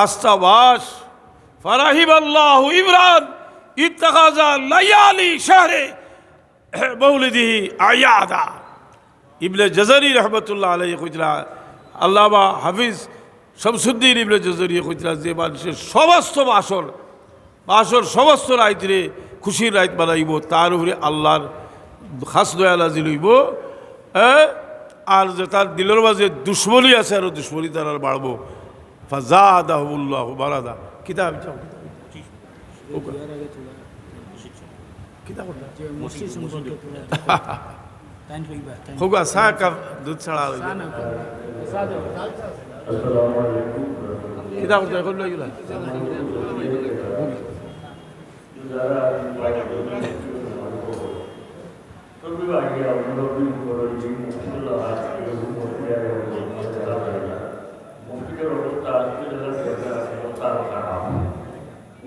আস্থা বাস। ফারাহিব আল্লাহ ইমরান ইত্তাখাযা লায়ালি শাহরে মৌলিদিহি আয়াদা। ইবনে জাজারি রহমতুল্লাহ আলাইহি কইতরা, আল্লামা হাফিজ শামসুদ্দিন ইবনে জাজারি কইতরা যে মানুষের সমস্ত বাসর সমস্ত রাইতরে খুশির রাইত বানাইব, তার উপরে আল্লাহর খাস দয়া নাজিল হইব। আর যে তার দিলের মাঝে দুশ্মনী আছে আরও দুশ্মনী তার আর বাড়বো। ফাজাদাহুল্লাহু বারাদা। কিতাব কিতা করতা মসজিদ সম্পর্কে হোগা চা কাপ দুধ ছাড়া কিতা করতা এখন লই গেলা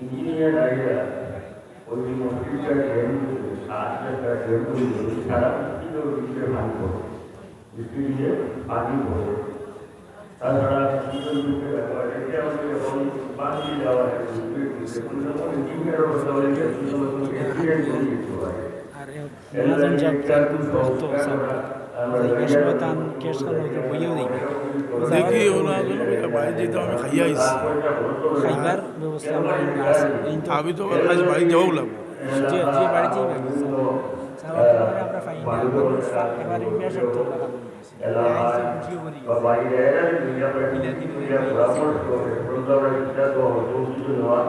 इंजीनियर आइडिया कोई भी मस्जिद का ड्रेन साथ में का ड्रेन को सारा मस्जिद और उसके पानी को इसके लिए पानी हो ताकि मस्जिद में रखा है क्या उसके पानी पानी जावा है उसके कुछ इंजीनियर और सवाल है इंजीनियर नहीं हुआ है মাজন যাব তো সব জায়গা শতান কেস করে বইও নেই দেখি ওনাগুলো বাইরে যেতে আমি খাইয়া আইছি খাইবার ব্যবস্থা আমরা আছে এই তো আমি তো আজ বাড়ি যাবো লাগবো যে যে বাড়ি যাই সারা আমরা ফাইন এবারে মেশার তো লাগাবো बाई रहेगा दुनिया पर दुनिया ब्राह्मण को वृंदावन का तो दोस्त हुआ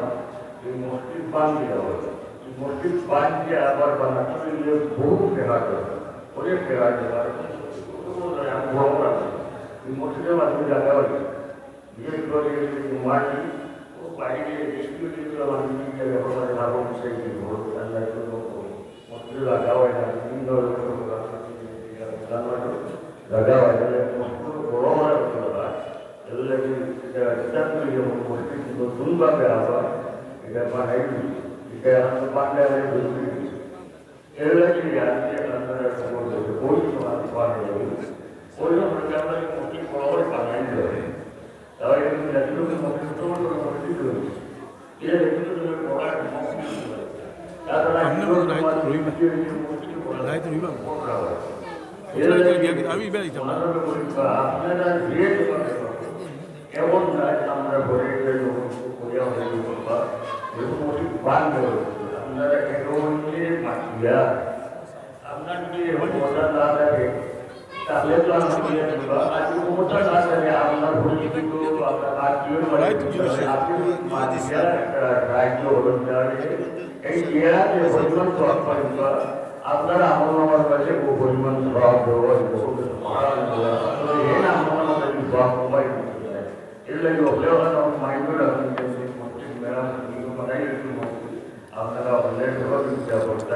ये मस्जिद बांध दिया हुआ ये मस्जिद बांध के आबाद बनाने के लिए बहुत प्रयास करता और ये प्रयास है तो यहाँ हुआ होगा ये मस्जिद में आदमी जाता है ये तो ये माटी वो बाई के रेस्क्यू के लिए आदमी के लिए हमारे नारों से ये बहुत अंदर तो मस्जिद लगा हुआ है इन दोनों को लगा हुआ है मस्जिद बड़ा बड़ा होता है लेकिन जब तो ये मस्जिद तो दुनिया पे आवा इधर बनाई इधर हम पांडे वाले दूसरी लेकिन यार ये अंदर कोई समाज बात नहीं कोई लोग कहते हैं मस्जिद बड़ा बड़ा बनाई है और ये लड़कियों के मस्जिद तो मस्जिद ये लेकिन तो बड़ा मस्जिद हमने वो राइट रोई আমি বেড়াইতাম না আপনারা রেট এমন না আমরা ঘরে করিয়া হয়ে বা মোটি বান্ধ আপনারা এগোলে মাটিয়া আপনার যদি মজা না লাগে তাহলে তো আজ মজা না লাগে আপনার ভুল কিন্তু আপনার আত্মীয় রাজ্য হলো এই ইয়েতে পরিমাণ তো আপনারা আমার কাছে বহু পরিমাণ স্বভাব দেওয়া ಏನು ಅಮ್ಮನ ಬಾಂಬೈ ಇಲ್ಲ ಒಳ್ಳೆಯ ಮೈಂಡ್ ಮೇಡಮ್ ಈಗ ಮನೆಯಲ್ಲಿ আপনারা অনলাইন করতে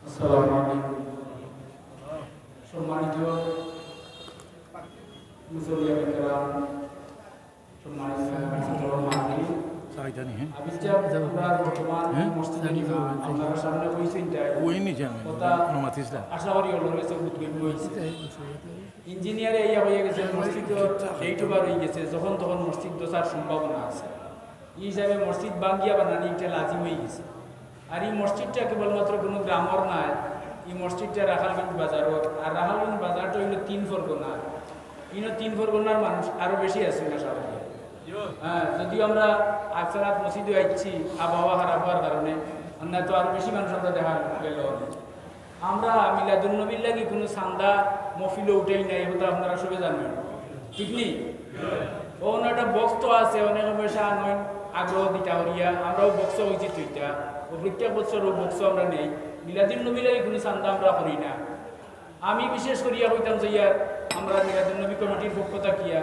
আসসালামু আলাইকুম সম্মানিত মুসলিম کرام সম্মানিত মাহফিল সাইজানি হ্যাঁ আমরা বর্তমান মসজিদে আপনার সামনে হইছেন ওই নিচে আমি অনুমতি ইসলাম আশা করি অলরেডি সব বুঝবেন হইছে ইঞ্জিনিয়ার এই হয়ে গেছে মসজিদ এইটুবার হয়ে গেছে যখন তখন মসজিদ দোসার সম্ভাবনা আছে এই হিসাবে মসজিদ বাঙ্গিয়া বানানি এটা লাজিম হয়ে গেছে আর এই মসজিদটা কেবলমাত্র কোনো গ্রামর নয় এই মসজিদটা রাখালগঞ্জ বাজারও আর রাখালগঞ্জ বাজারটা হইল 3 ফরগনা ইনো 3 ফরগনার মানুষ আরো বেশি আছে না সারা হ্যাঁ যদিও আমরা আকসারাত মসজিদে আইছি আবহাওয়া খারাপ হওয়ার কারণে অন্যায় তো আরো বেশি মানুষ আমরা দেখা গেল আমরা মিলাদুন নবীর লাগি কোনো চান্দা মফিলে উঠেই নাই এটা আপনারা সবাই জানেন ঠিক নেই ও একটা বক্স তো আছে অনেক পয়সা নয় আগ্রহ দিতা হরিয়া আমরাও বক্স হয়েছি তুইটা ও প্রত্যেক বছর ও বক্স আমরা নেই মিলাদুন নবীর লাগি কোনো চান্দা আমরা করি না আমি বিশেষ করিয়া হইতাম যে ইয়ার আমরা মিলাদুন নবী কমিটির পক্ষ থাকিয়া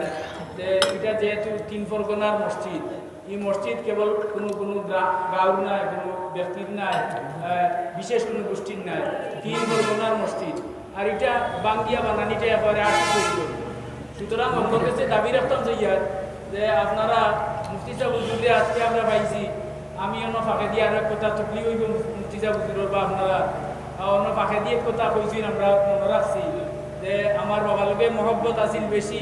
যে এটা যেহেতু 3 ফরগনার মসজিদ এই মসজিদ কেবল কোনো গাঁর নাই কোনো ব্যক্তির নাই বিশেষ কোনো গোষ্ঠীর নাই 3 ফরগনার মসজিদ আর এটা বাঙ্গিয়া বানানিটা এবারে আর্থিক সুতরাং আমার কাছে দাবি রাখতাম যে ইয়ার যে আপনারা মুফতি সাহেব হুজুরে আজকে আমরা পাইছি আমি অন্য ফাঁকে দিয়ে আর কথা তুকলি হইব মুফতি সাহেব হুজুরের বা আপনারা অন্য ফাঁকে দিয়ে কথা কইছি আমরা মনে রাখছি যে আমার বাবার লগে মহব্বত আসিল বেশি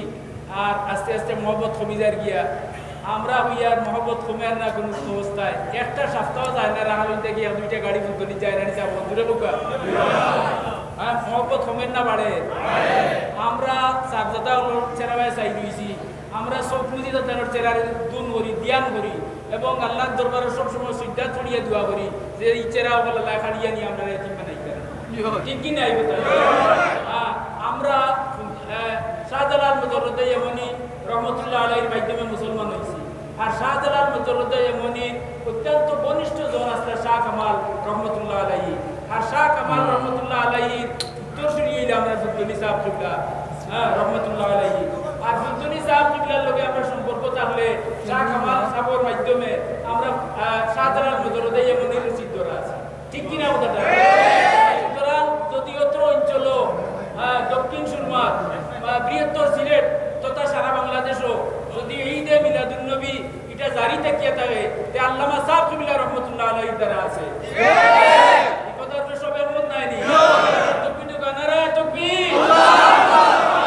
আর আস্তে আস্তে মহব্বত কমি যার গিয়া আমরা হইয়ার মহব্বত কমে না কোনো অবস্থায় একটা সপ্তাহ যায় না রাহালিতে গিয়া 2টা গাড়ি ফুটবলি যায় না নিচা বন্ধুরে বোকা হ্যাঁ মহব্বত কমেন না বাড়ে আমরা সাবজাদা চেরাবাই চাই দিয়েছি আমরা সব পুঁজি তাদের চেরার দুন করি ধ্যান করি এবং আল্লাহর দরবারে সবসময় শ্রদ্ধা ছড়িয়ে দোয়া করি যে এই চেরা বলে লেখাড়িয়া নিয়ে আমরা এতিম বানাই ঠিক কি নাই আমরা শাহজালাল মজরুদ্দাই এমনি রহমতুল্লাহ আলাইহির মাধ্যমে মুসলমান হয়েছি। আর শাহজালাল মজরুদ্দাই এমনি অত্যন্ত ঘনিষ্ঠ জন আসলে শাহ কামাল রহমতুল্লাহ আলাইহি। আর শাহ কামাল রহমতুল্লাহ আলাইহির উত্তরসূরি হইলে আমরা ফুলতলি সাহেব কিবলা রহমতুল্লাহ আলাইহি। আর ফুলতলি সাহেব কিবলার লগে আমরা সম্পর্ক থাকলে শাহ কামাল সাহেবের মাধ্যমে আমরা শাহজালাল মজরুদ্দাই এমনির সিদ্ধরা আছে, ঠিক কিনা কথাটা? সুতরাং যদি অত্র অঞ্চল দক্ষিণ সুরমা বৃহত্তর সিলেট তথা সারা বাংলাদেশও যদি ঈদে মিলাদুন নবী এটা জারি থাকিয়া থাকে তে আল্লামা সাহেব কিবলা রহমতুল্লাহ আলাইহির দ্বারা আছে। এই কথার উপরে সব একমত নাই নি? তাকবীর তো গানারা তাকবীর,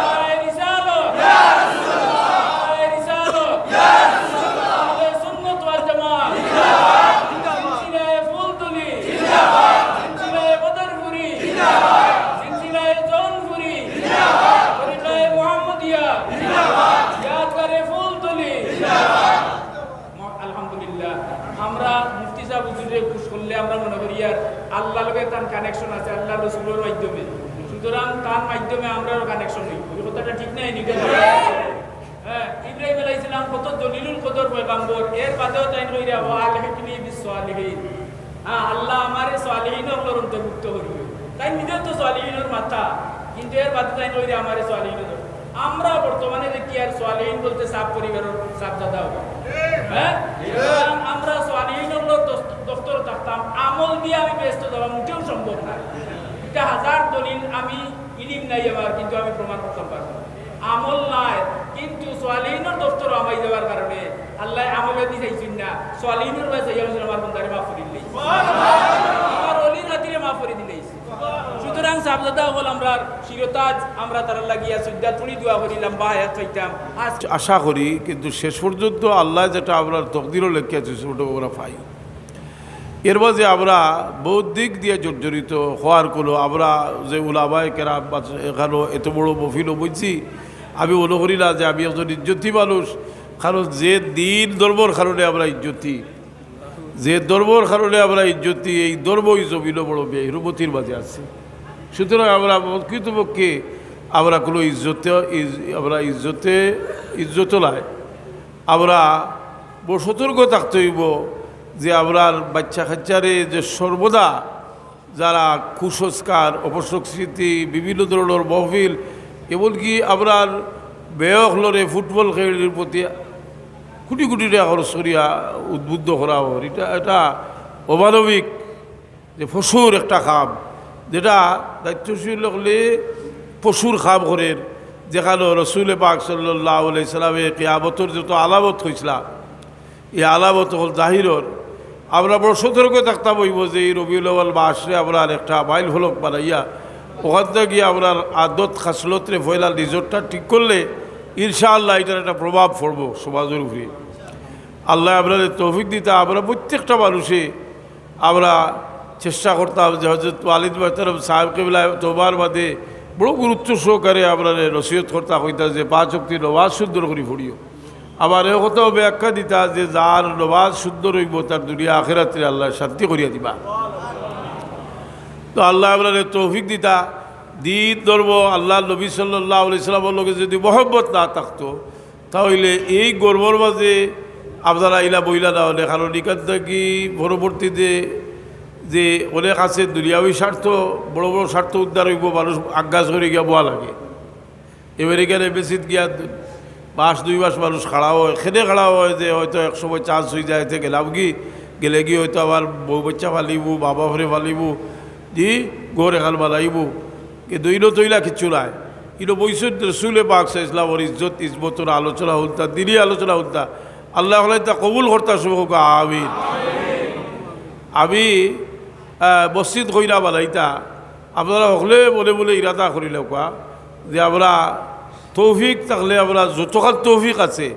নারায়ে রিসালাত, ইয়া রাসূলুল্লাহ, নারায়ে রিসালাত, ইয়া রাসূলুল্লাহ, আহলে সুন্নাত ওয়াল জামাত জিন্দাবাদ, সিলসিলায়ে ফুলতলি জিন্দাবাদ, সিলসিলায়ে বদরপুরি জিন্দাবাদ, সিলসিলায়ে জৌনপুরি জিন্দাবাদ, তরিকায়ে মুহাম্মদিয়া জিন্দাবাদ, ইয়াদগারে ফুলতলি জিন্দাবাদ। আলহামদুলিল্লাহ, আমরা মুফতি সাহেব হুজুরে খুশ করলে আমরা মনে করি আর আল্লাহর লগে তার কানেকশন আছে, আল্লাহ রাসূলের মাধ্যমে। সুতরাং তার মাধ্যমে আমরাও কানেকশন হই। এই কথাটা ঠিক নাই নি? হ্যাঁ, ইব্রাহিম আলাইহিস সালাম কত দলিলুল কদর পয়গম্বর, এর বাদেও তাই কইরা ওয়া আলহিকনি বিসসালিহিন। আল্লাহ আমারে সালিহিনের অন্তর্ভুক্ত করিবে। তাই নিজেও তো সালিহিনের মাথা, কিন্তু এর বাদে তাই কইরা আমারে সালিহিনের। আমরা বর্তমানে দেখি আর সালিহিন বলতে সাব পরিবারের সাব দাদা হবে। হ্যাঁ, আমরা সালিহিনের দফতর থাকতাম, আমল দিয়ে আমি ব্যস্ত যাওয়া মোটেও সম্ভব না। এটা হাজার দলিল আমি ইলিম নাই আমার, কিন্তু আমি প্রমাণ করতে পারবো না। আমল নাই, কিন্তু সালিহিনের দফতর আমাই যাওয়ার কারণে আল্লাহ আমলে দিয়েছেন না। সালিহিনের কাছে আমার বন্দারে মাফ করে দিলেই, আমার অলির খাতিরে মাফ করে দিলেই। সুতরাং সাবজাদা হল আমরা শিরতাজ, আমরা তারা লাগিয়া সুদ্দা তুলি দোয়া করিলাম বা হায়াত পাইতাম। আশা করি, কিন্তু শেষ পর্যন্ত আল্লাহ যেটা আমরা তকদিরও লেখিয়াছে সেটা আমরা পাই। এর মাঝে আমরা বহুত দিক দিয়ে জর্জরিত হওয়ার কোনো আমরা যে উলামায়ে কেরাম এখানে এত বড় মফিলও বুঝছি, আমি মনে করি না যে আমি একজন ইজ্জতি মানুষ। কারণ যে দিন ধর্মর কারণে আমরা ইজ্জতি, যে ধর্মর কারণে আমরা ইজ্জতি, এই ধর্মই জমিনও বড় বেহরুমতির মাঝে আছে। সুতরাং আমরা প্রকৃতপক্ষে আমরা কোনো ইজ্জত নাই। আমরা বড় সতর্ক থাকতে হইব যে আমরা বাচ্চা কাচ্চারে যে সর্বদা যারা কুসংস্কার, অপসংস্কৃতি, বিভিন্ন ধরনের মহফিল, এমনকি আপনার বেয়কলরে ফুটবল খেলার প্রতি কোটি কোটি টাকা খরচ করিয়া উদ্বুদ্ধ করা হয়। এটা অমানবিক, যে পশুর একটা খাম, যেটা দায়িত্বশীল হলে পশুর খাম করেন। যেখানে রসুল পাক সাল্লাল্লাহু আলাইহি সাল্লামে কিয়ামতের যত আলামত হয়েছিল, এই আলামত হল জাহিরর। আমরা বড় সতর্ক থাকতাম হইব যে এই রবিউল আউয়াল মাসে আমরা একটা মাইল ফলক বানাইয়া ওখান থেকে গিয়ে আপনার আদত খাসলতরে ফয়লা নিজরটা ঠিক করলে ইনশাআল্লাহ এটার একটা প্রভাব পড়ব সমাজের উপরে। আল্লাহ আপনাদের তৌফিক দিতে আমরা প্রত্যেকটা মানুষে আমরা চেষ্টা করতাম যে হযরত ওয়ালিদ মোহতারাম সাহেব কিবলা তোবার বাদে বড় গুরুত্ব সহকারে আপনার নসিহত করতা হইতা যে 5 ওয়াক্ত নামাজ সুন্দর করে পড়িও। আবার এ কথাও ব্যাখ্যা দিতা যে যার নামাজ সুন্দর হইব তার দুনিয়া আখিরাতে আল্লাহ শান্তি করিয়া দিবা। তো আল্লাহ আপনাদের তৌফিক দিতা। দিন ধর্ম আল্লাহ নবী সাল্লাল্লাহু আলাইহি সাল্লামের লগে যদি মহব্বত না থাকতো, তাহলে এই গর্বর মাঝে আপনারা ইলা বইলা না হলে, কারণ এখান থেকে পরবর্তীতে যে অনেক আছে দুনিয়াবী স্বার্থ, বড় বড় স্বার্থ উদ্ধার হইব, মানুষ আজ্ঞাস করে গিয়া বোয়া লাগে। এবারে এখানে বেশিত গিয়া 2 মাস মানুষ খাড়া হয়, খেতে খাড়া হয় যে হয়তো এক সময় চান্স হয়ে যায়, গেলাম গেলে গিয়ে হয়তো আবার বউ বাচ্চা ফালিব, বাবা ফরে ফালিব, জি গোর এখান বানাইব, কিন্তু ইনো তৈলা কিচ্ছু নাই। ইনো বৈশুদ্ধ রসুলে পাক ইসলামর ইজ্জত ইজমতর আলোচনা হলতা, দিনই আলোচনা হলতা। আল্লাহ হলে তা কবুল করতা শুভ আমিন। আমি মসজিদ কইরা বানাইতা, আপনারা হলে বলে বলে ইরাদা করিল যে আমরা তৌফিক থাকলে আমরা যতখান তৌফিক আছে